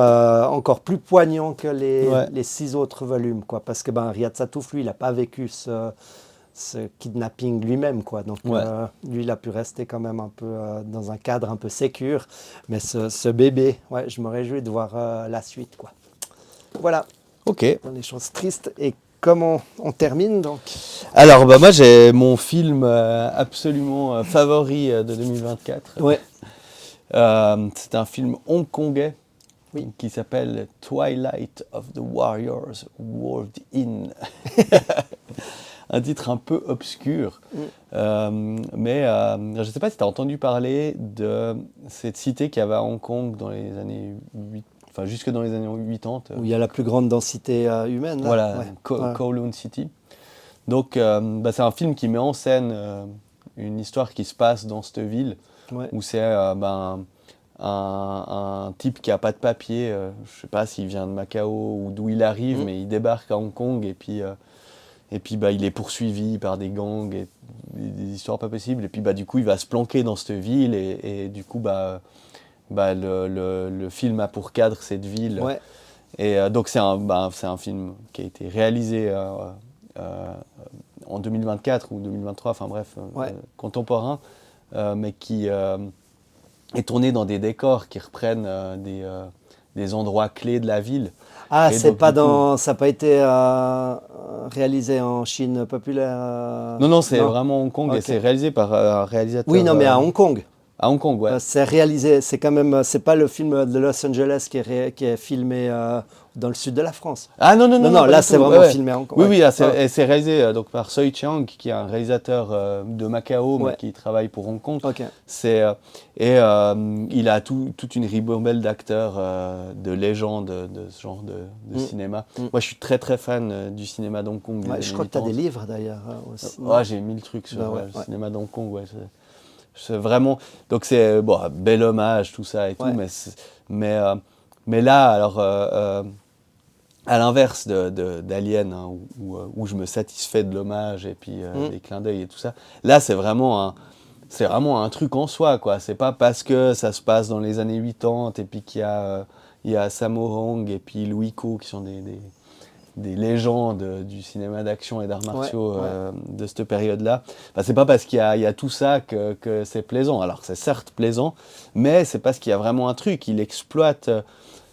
B: encore plus poignant que les 6 autres volumes, quoi. Parce que Riyad Sattouf, lui, il n'a pas vécu ce kidnapping lui-même, quoi. Donc,
A: Ouais.
B: lui, il a pu rester quand même un peu dans un cadre un peu sécure. Mais ce bébé, ouais, je me réjouis de voir la suite, quoi. Voilà,
A: Ok.
B: dans les choses tristes. Et comment on termine, donc?
A: Alors, bah, moi, j'ai mon film absolument favori de 2024.
B: Ouais,
A: C'est un film hongkongais
B: Oui.
A: qui s'appelle Twilight of the Warriors World In. Un titre un peu obscur. Mais je ne sais pas si tu as entendu parler de cette cité qu'il y avait à Hong Kong dans les années 8, enfin jusque dans les années 80.
B: où il y a la plus grande densité humaine, là.
A: Voilà,
B: Ouais. Ouais.
A: Kowloon City. Donc, bah, c'est un film qui met en scène une histoire qui se passe dans cette ville
B: Ouais.
A: où c'est un type qui a pas de papier. Je sais pas s'il vient de Macao ou d'où il arrive, mais il débarque à Hong Kong et puis bah, il est poursuivi par des gangs et des histoires pas possibles. Et puis bah, du coup, il va se planquer dans cette ville et du coup, le film a pour cadre cette ville.
B: Ouais.
A: Et donc c'est un film qui a été réalisé en 2024 ou 2023, enfin bref,
B: Ouais.
A: contemporain, mais qui est tourné dans des décors qui reprennent des endroits clés de la ville.
B: Ah,
A: Et
B: c'est
A: donc,
B: pas
A: du coup-
B: dans, ça n'a pas été réalisé en Chine populaire.
A: Non, c'est vraiment Hong Kong et
B: Ok.
A: c'est réalisé par un réalisateur.
B: Oui, non, mais à Hong Kong.
A: À Hong Kong, ouais.
B: C'est réalisé, c'est quand même, c'est pas le film de Los Angeles qui est filmé dans le sud de la France.
A: Ah non,
B: Non,
A: pas
B: là
A: du
B: c'est
A: tout.
B: vraiment
A: Ouais, ouais.
B: filmé à Hong Kong.
A: Oui,
B: Ouais.
A: oui, là,
B: Ah,
A: c'est réalisé donc, par Soi Chiang, qui est un réalisateur de Macao, mais
B: Ouais.
A: qui travaille pour Hong Kong.
B: ok.
A: Il a toute une ribambelle d'acteurs de légende de ce genre de cinéma. Moi, je suis très très fan du cinéma d'Hong Kong. Des
B: Ouais,
A: années
B: je crois que tu as
A: 80.
B: des livres d'ailleurs aussi.
A: Ouais, j'ai 1000 trucs sur
B: Ben ouais,
A: le
B: ouais.
A: cinéma d'Hong Kong. Ouais, c'est vraiment. Donc, c'est bon, un bel hommage, tout ça et tout.
B: Ouais.
A: Mais là, alors. À l'inverse d'Alien, hein, où je me satisfais de l'hommage et puis des clins d'œil et tout ça, là c'est vraiment un truc en soi, quoi. C'est pas parce que ça se passe dans les années 80 et puis il y a Sammo Hung et puis Louis Ko qui sont des légendes du cinéma d'action et d'arts martiaux de cette période-là. Bah, c'est pas parce qu'il y a tout ça que c'est plaisant. Alors c'est certes plaisant, mais c'est parce qu'il y a vraiment un truc. Il exploite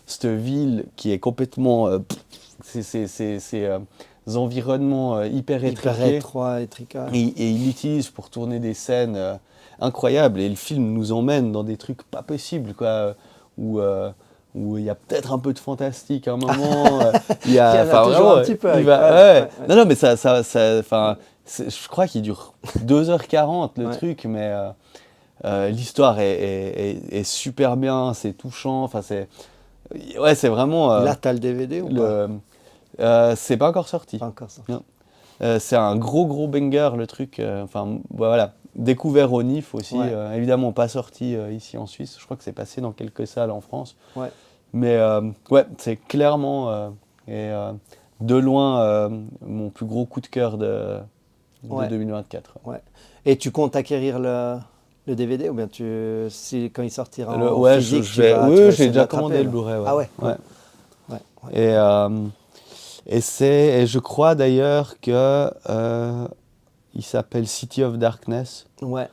A: cette ville qui est complètement ces environnements hyper
B: Hyper
A: étriqués
B: étroit, étriqué.
A: et il l'utilise pour tourner des scènes incroyables et le film nous emmène dans des trucs pas possibles, quoi, où il y a peut-être un peu de fantastique à un moment.
B: Il y en a
A: enfin,
B: toujours
A: vraiment,
B: un petit peu
A: il
B: avec-
A: va-
B: ouais,
A: ouais.
B: ouais.
A: Non, mais enfin, je crois qu'il dure 2h40 le
B: Ouais.
A: truc, mais l'histoire est super bien, c'est touchant, enfin ouais, c'est vraiment
B: Là, tu as le DVD ou pas?
A: c'est pas encore sorti.
B: Pas encore ça.
A: Non. C'est un gros banger le truc. Enfin voilà, découvert au NIF aussi.
B: Ouais.
A: Évidemment pas sorti ici en Suisse. Je crois que c'est passé dans quelques salles en France.
B: Ouais.
A: Mais ouais, c'est clairement de loin mon plus gros coup de cœur de
B: Ouais.
A: 2024.
B: Ouais. Et tu comptes acquérir le DVD ou bien quand il sortira en
A: Ouais,
B: physique,
A: je vais. Oui,
B: tu vas
A: j'ai
B: essayer
A: déjà
B: d'attraper,
A: commandé
B: là.
A: le Blu-ray. Ouais.
B: Ah ouais.
A: Ouais.
B: Ouais. Ouais.
A: Et je crois d'ailleurs que il s'appelle City of Darkness
B: Ouais.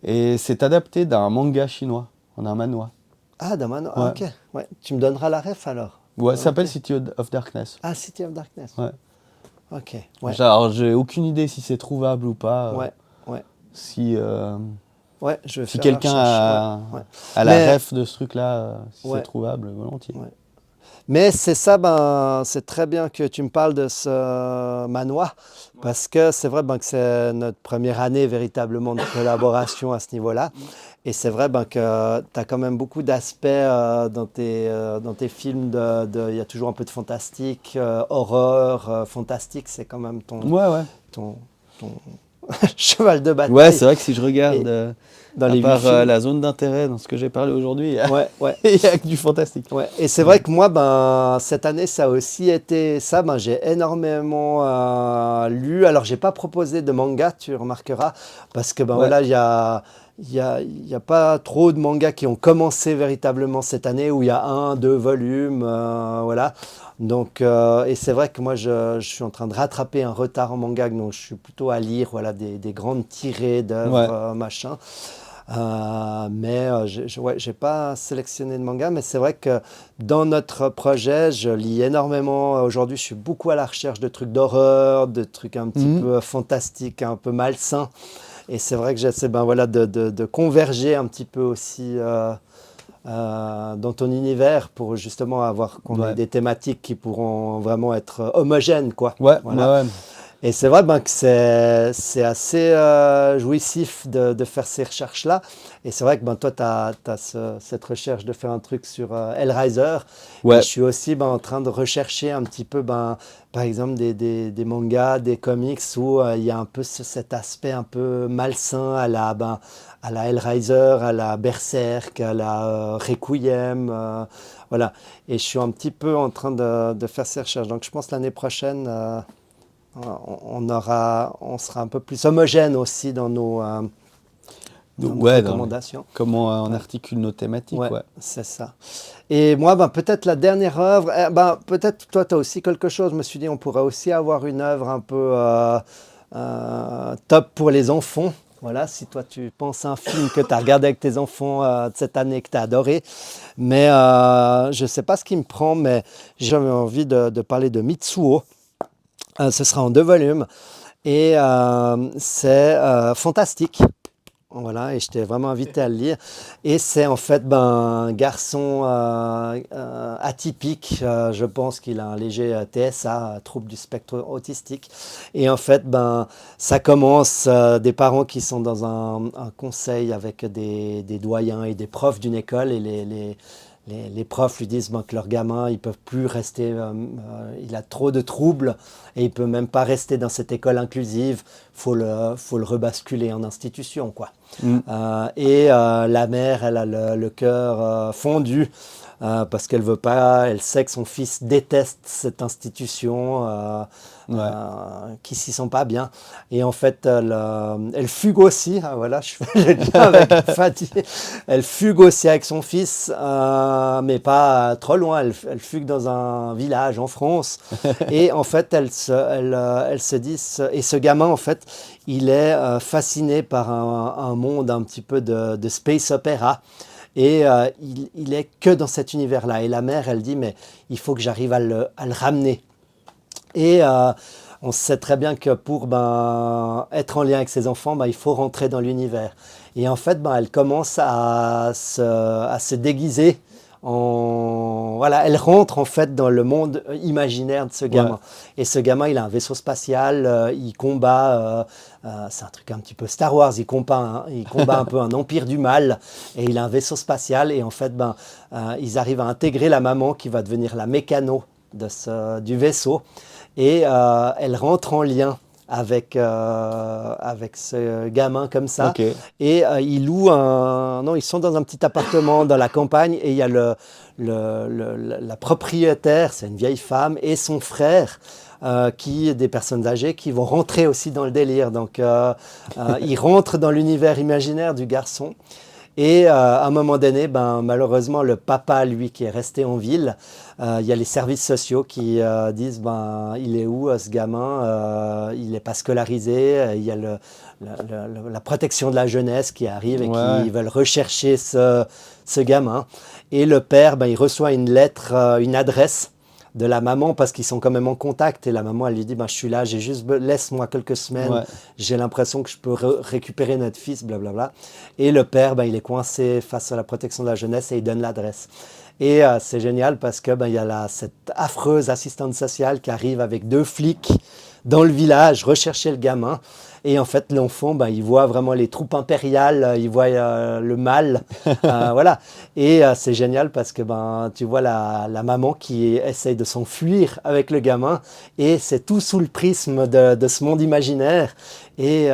A: et c'est adapté d'un manga chinois, un manhwa.
B: Ah, Damano.
A: Ouais.
B: Ah, ok. Ouais. Tu me donneras la ref alors.
A: Ouais, ça s'appelle
B: Ok.
A: City of Darkness.
B: Ah, City of Darkness.
A: Ouais.
B: Ok. Ouais.
A: Alors j'ai aucune idée si c'est trouvable ou pas.
B: Ouais. Ouais.
A: Si
B: Ouais. Je vais
A: si
B: faire
A: quelqu'un
B: la
A: a,
B: recherche. Ouais. Ouais.
A: a la
B: Mais-
A: ref de ce truc-là, si
B: Ouais.
A: c'est trouvable, volontiers.
B: Ouais. Mais c'est ça, c'est très bien que tu me parles de ce manoir, parce que c'est vrai que c'est notre première année véritablement de collaboration à ce niveau-là. Et c'est vrai que tu as quand même beaucoup d'aspects dans tes films, il y a toujours un peu de fantastique, horreur, fantastique, c'est quand même
A: Ouais.
B: ton cheval de bataille.
A: Ouais, c'est vrai que si je regarde,
B: dans
A: à
B: les
A: part
B: huit films.
A: la zone d'intérêt dans ce que j'ai parlé aujourd'hui,
B: Ouais, ouais.
A: il y a que du fantastique.
B: Ouais, et c'est vrai que moi, cette année, ça a aussi été ça. J'ai énormément lu. Alors, j'ai pas proposé de manga, tu remarqueras, parce que
A: Ouais.
B: voilà, il y a pas trop de mangas qui ont commencé véritablement cette année où il y a 1, 2 volumes, voilà. Donc, et c'est vrai que moi, je suis en train de rattraper un retard en manga, donc je suis plutôt à lire, voilà, des grandes tirées d'œuvres,
A: Ouais.
B: machin. Mais ouais, j'ai pas sélectionné de manga, mais c'est vrai que dans notre projet, je lis énormément. Aujourd'hui, je suis beaucoup à la recherche de trucs d'horreur, de trucs un petit
A: Mhm.
B: peu fantastiques, un peu malsains. Et c'est vrai que j'essaie ben, voilà, de converger un petit peu aussi dans ton univers pour justement avoir qu'on ait
A: Ouais.
B: des thématiques qui pourront vraiment être homogènes, quoi.
A: Ouais, ouais,
B: Voilà.
A: ouais.
B: Et c'est vrai ben, que c'est assez jouissif de faire ces recherches-là. Et c'est vrai que ben, toi, tu as cette recherche de faire un truc sur Hellraiser. Et je
A: Ouais.
B: suis aussi ben, en train de rechercher un petit peu, ben, par exemple, des mangas, des comics où il y a un peu cet aspect un peu malsain à la Hellraiser, à la Berserk, à la Requiem. Voilà. Et je suis un petit peu en train de faire ces recherches. Donc je pense l'année prochaine on sera un peu plus homogène aussi dans nos
A: Ouais,
B: recommandations.
A: comment on
B: Ouais,
A: articule nos thématiques,
B: ouais,
A: ouais.
B: c'est ça. Et moi, ben, peut-être la dernière œuvre, ben, peut-être toi, tu as aussi quelque chose. Je me suis dit, on pourrait aussi avoir une œuvre un peu top pour les enfants. Voilà, si toi, tu penses à un film que tu as regardé avec tes enfants de cette année que tu as adoré. Mais je ne sais pas ce qui me prend, mais j'avais envie de parler de Mitsuo. Ce sera en 2 volumes. Et c'est fantastique. Voilà, et je t'ai vraiment invité à le lire. Et c'est en fait ben, un garçon atypique. Je pense qu'il a un léger TSA, trouble du spectre autistique. Et en fait, ben, ça commence des parents qui sont dans un conseil avec des doyens et des profs d'une école. Et les profs lui disent ben, que leur gamin, il ne peut plus rester, il a trop de troubles et il ne peut même pas rester dans cette école inclusive. Faut le rebasculer en institution, quoi.
A: Mm.
B: La mère, elle a le cœur fondu parce qu'elle veut pas, elle sait que son fils déteste cette institution,
A: Ouais.
B: qui s'y sent pas bien. Et en fait, elle fugue aussi. Voilà, je fais le lien avec Fatih. Elle fugue aussi avec son fils, mais pas trop loin. Elle fugue dans un village en France. Et en fait, elle se dit, et ce gamin, en fait, il est fasciné par un monde un petit peu de space opéra. Et il est que dans cet univers-là. Et la mère, elle dit, mais il faut que j'arrive à le ramener. Et on sait très bien que pour ben, être en lien avec ses enfants, ben, il faut rentrer dans l'univers. Et en fait, ben, elle commence à se déguiser. Voilà, elle rentre en fait dans le monde imaginaire de ce
A: Ouais.
B: gamin. Et ce gamin, il a un vaisseau spatial, il combat, c'est un truc un petit peu Star Wars, il combat un peu un empire du mal, et il a un vaisseau spatial, et en fait, ben, ils arrivent à intégrer la maman qui va devenir la mécano du vaisseau, et elle rentre en lien avec ce gamin comme ça.
A: Ok.
B: Et ils louent un... Non, ils sont dans un petit appartement dans la campagne et il y a la propriétaire, c'est une vieille femme, et son frère, des personnes âgées qui vont rentrer aussi dans le délire. Donc, ils rentrent dans l'univers imaginaire du garçon. Et à un moment donné, ben, malheureusement, le papa, lui, qui est resté en ville, il y a les services sociaux qui disent ben, il est où ce gamin il n'est pas scolarisé. Il y a la protection de la jeunesse qui arrive et
A: Ouais.
B: qui veulent rechercher ce gamin. Et le père, ben, il reçoit une lettre, une adresse de la maman parce qu'ils sont quand même en contact. Et la maman, elle lui dit ben, je suis là, laisse-moi quelques semaines.
A: Ouais.
B: J'ai l'impression que je peux récupérer notre fils, blablabla. Et le père, ben, il est coincé face à la protection de la jeunesse et il donne l'adresse. Et c'est génial parce que ben, il y a cette affreuse assistante sociale qui arrive avec 2 flics dans le village rechercher le gamin. Et en fait, l'enfant, ben, il voit vraiment les troupes impériales, il voit le mal. Voilà. Et c'est génial parce que ben, tu vois la maman qui essaye de s'enfuir avec le gamin. Et c'est tout sous le prisme de ce monde imaginaire. Et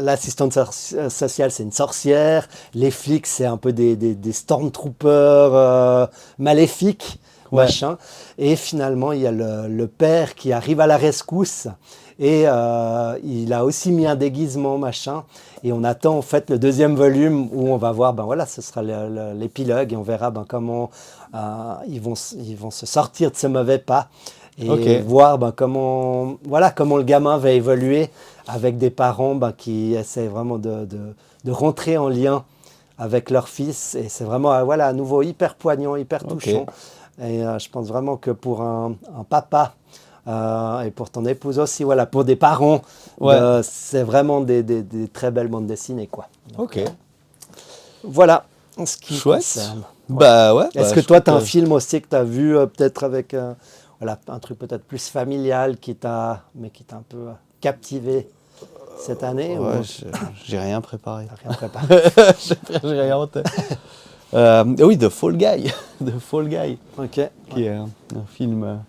B: l'assistante sociale, c'est une sorcière. Les flics, c'est un peu des stormtroopers maléfiques,
A: Ouais.
B: machin. Et finalement, il y a le père qui arrive à la rescousse Et il a aussi mis un déguisement, machin. Et on attend en fait le deuxième volume où on va voir, ben voilà, ce sera l'épilogue et on verra comment ils vont se sortir de ce mauvais pas et voir comment le gamin va évoluer avec des parents qui essaient vraiment de rentrer en lien avec leur fils. Et c'est vraiment à nouveau hyper poignant, hyper touchant. Et je pense vraiment que pour un papa, et pour ton épouse aussi, pour des parents, c'est vraiment des très belles bandes dessinées, quoi. Donc, voilà, en ce qui concerne. Est-ce que toi, tu as un film aussi que tu as vu, peut-être avec un truc peut-être plus familial qui t'a un peu captivé cette année?
A: J'ai rien préparé.
B: T'as rien préparé.
A: J'ai rien en tête. Oui, The Fall Guy. The Fall Guy. Qui est un film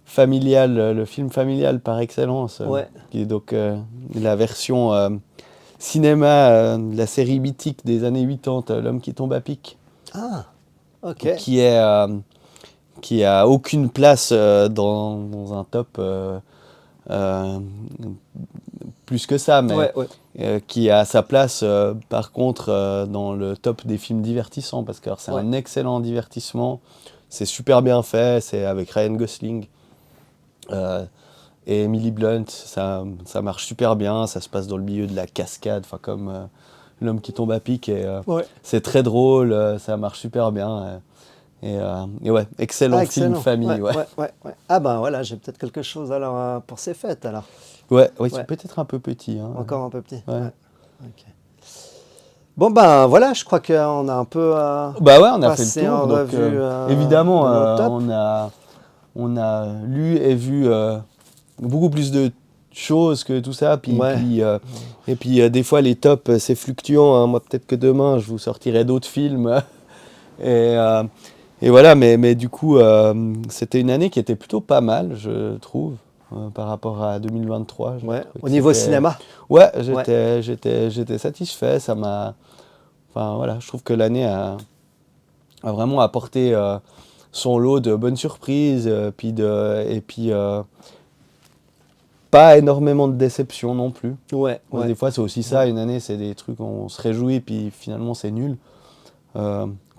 A: familial, le film familial par excellence. Qui est donc la version cinéma de la série mythique des années 80, L'homme qui tombe à pic.
B: Ah, ok.
A: Qui a aucune place dans un top plus que ça, mais qui a sa place par contre dans le top des films divertissants, parce que c'est un excellent divertissement, c'est super bien fait, c'est avec Ryan Gosling et Emily Blunt, ça marche super bien, ça se passe dans le milieu de la cascade, comme L'homme qui tombe à pic, et c'est très drôle, ça marche super bien. Et excellent film famille.
B: Ah ben voilà, j'ai peut-être quelque chose alors pour ces fêtes alors.
A: C'est peut-être un peu petit.
B: Encore un peu petit. Okay. Bon ben voilà, je crois qu'on a un peu
A: on a fait le tour. Donc, évidemment, on a lu et vu beaucoup plus de choses que tout ça. Et puis des fois les tops c'est fluctuant. Moi peut-être que demain je vous sortirai d'autres films. Et voilà, mais du coup, c'était une année qui était plutôt pas mal, je trouve, par rapport à 2023.
B: Au niveau cinéma.
A: J'étais satisfait. Ça m'a, je trouve que l'année a vraiment apporté son lot de bonnes surprises, et puis pas énormément de déceptions non plus. Des fois, c'est aussi ça. Une année, c'est des trucs où on se réjouit, puis finalement, c'est nul.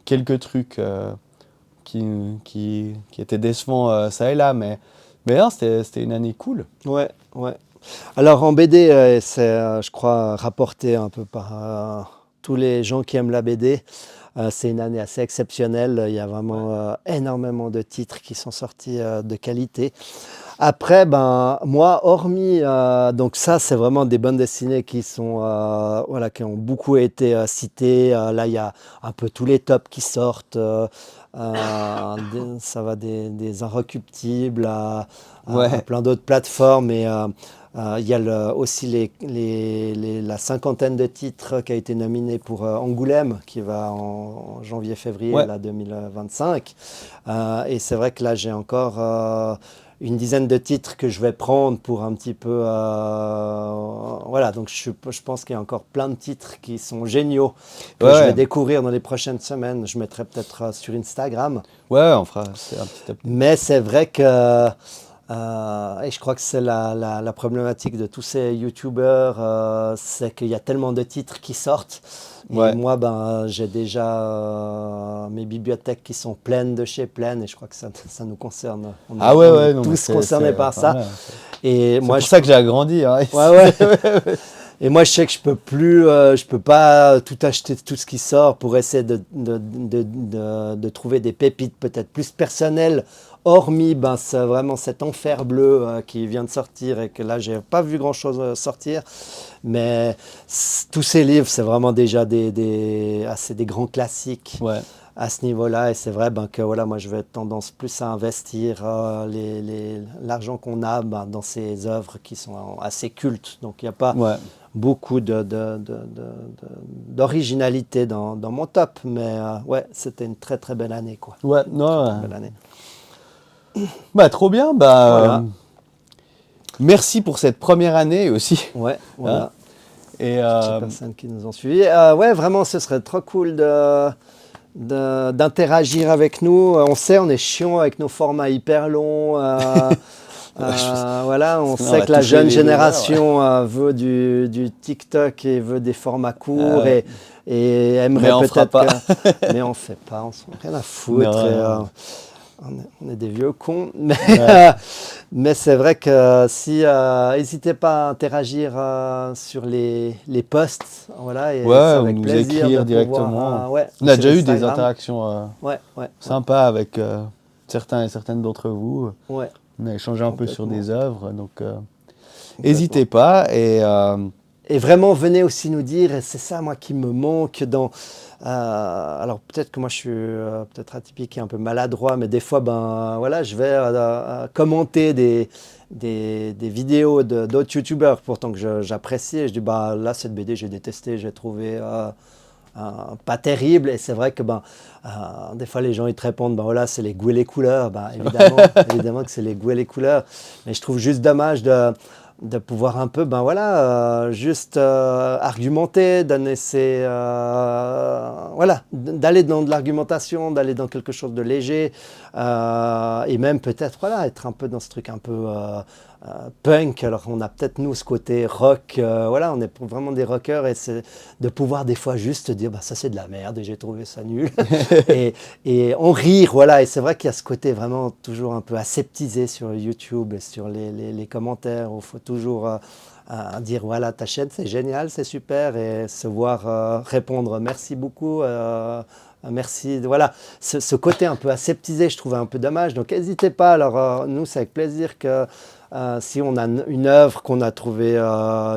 A: Quelques trucs qui était décevant ça et là, mais non, c'était une année cool.
B: Alors en BD, c'est, je crois, rapporté un peu par tous les gens qui aiment la BD. C'est une année assez exceptionnelle. Il y a vraiment énormément de titres qui sont sortis de qualité. Après, moi, hormis, donc ça, c'est vraiment des bandes dessinées qui sont, qui ont beaucoup été citées. Là, il y a un peu tous les tops qui sortent. Ça va des Inrecuptibles à plein d'autres plateformes. Et il y a aussi la cinquantaine de titres qui a été nominé pour Angoulême, qui va en janvier-février 2025. Et c'est vrai que là, j'ai encore une dizaine de titres que je vais prendre pour un petit peu... donc je pense qu'il y a encore plein de titres qui sont géniaux, que je vais découvrir dans les prochaines semaines. Je mettrai peut-être sur Instagram.
A: On fera un petit update.
B: Mais c'est vrai que... et je crois que c'est la problématique de tous ces youtubeurs, c'est qu'il y a tellement de titres qui sortent. Et moi, j'ai déjà mes bibliothèques qui sont pleines de chez pleines, et je crois que ça nous concerne. On est tous concernés par ça.
A: Et moi, c'est pour ça que j'ai agrandi.
B: Et moi, je sais que je peux pas tout acheter, tout ce qui sort, pour essayer de trouver des pépites peut-être plus personnelles. Hormis c'est vraiment cet Enfer bleu qui vient de sortir, et que là, j'ai pas vu grand-chose sortir. Mais tous ces livres, c'est vraiment déjà des grands classiques à ce niveau-là. Et c'est vrai que moi, je vais tendance plus à investir l'argent qu'on a dans ces œuvres qui sont assez cultes. Donc, il n'y a pas beaucoup d'originalité dans mon top. Mais c'était une très, très belle année, quoi.
A: Belle année. Trop bien. Merci pour cette première année aussi.
B: Et les personnes qui nous ont suivis. Vraiment, ce serait trop cool d'interagir avec nous. On sait, on est chiant avec nos formats hyper longs. Voilà, on
A: On
B: sait
A: va
B: que la
A: toucher
B: jeune
A: les
B: génération veut du TikTok et veut des formats courts
A: ouais.
B: et aimerait
A: Mais on fera
B: peut-être
A: pas.
B: mais on fait pas, on s'en a rien à foutre.
A: Non,
B: Et,
A: non.
B: on est des vieux cons.
A: Ouais.
B: Mais c'est vrai que si n'hésitez pas à interagir sur les posts, voilà, et c'est
A: Ouais, ou
B: avec
A: nous
B: plaisir de
A: écrire
B: pouvoir,
A: directement.
B: ouais,
A: On
B: ou
A: a
B: sur
A: déjà eu des
B: Instagram.
A: interactions
B: Ouais, ouais,
A: sympas avec certains et certaines d'entre vous.
B: ouais,
A: On a échangé un peu sur
B: complètement,
A: des œuvres, donc
B: complètement.
A: n'hésitez pas. Et
B: Et vraiment, venez aussi nous dire, et c'est ça, moi, qui me manque dans... alors, peut-être que moi, je suis peut-être atypique et un peu maladroit, mais des fois, ben, voilà, je vais commenter des vidéos d'autres youtubeurs, pourtant que j'apprécie, et je dis, bah, là, cette BD, j'ai détesté, j'ai trouvé pas terrible, et c'est vrai que, ben, des fois, les gens, ils te répondent, ben, voilà, c'est les goûts et les couleurs, ben, évidemment, évidemment que c'est les goûts et les couleurs, mais je trouve juste dommage de pouvoir un peu, ben voilà, juste argumenter, donner voilà, d'aller dans de l'argumentation, d'aller dans quelque chose de léger, et même peut-être, voilà, être un peu dans ce truc un peu punk. Alors on a peut-être nous ce côté rock, voilà, on est vraiment des rockers, et c'est de pouvoir des fois juste dire, bah ça c'est de la merde et j'ai trouvé ça nul, et en rire, voilà, et c'est vrai qu'il y a ce côté vraiment toujours un peu aseptisé sur YouTube et sur les commentaires, où il faut toujours dire, voilà, ta chaîne c'est génial, c'est super, et se voir répondre merci beaucoup, merci, voilà, ce côté un peu aseptisé, je trouvais un peu dommage, donc n'hésitez pas, alors nous c'est avec plaisir que si on a une œuvre qu'on a trouvée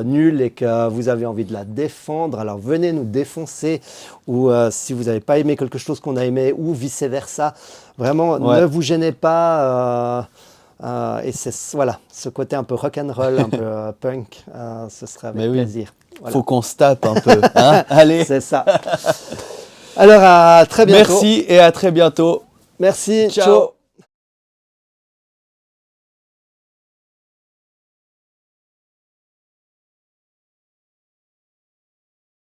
B: nulle et que vous avez envie de la défendre, alors venez nous défoncer, ou si vous n'avez pas aimé quelque chose qu'on a aimé, ou vice-versa, vraiment
A: ouais,
B: ne vous gênez pas, et c'est voilà, ce côté un peu rock'n'roll, un peu punk, ce serait
A: mais
B: avec
A: oui,
B: plaisir. Voilà.
A: faut qu'on se tape un peu. Hein. Allez,
B: C'est ça. Alors à très bientôt.
A: merci et à très bientôt.
B: Merci,
A: Ciao.
B: ciao.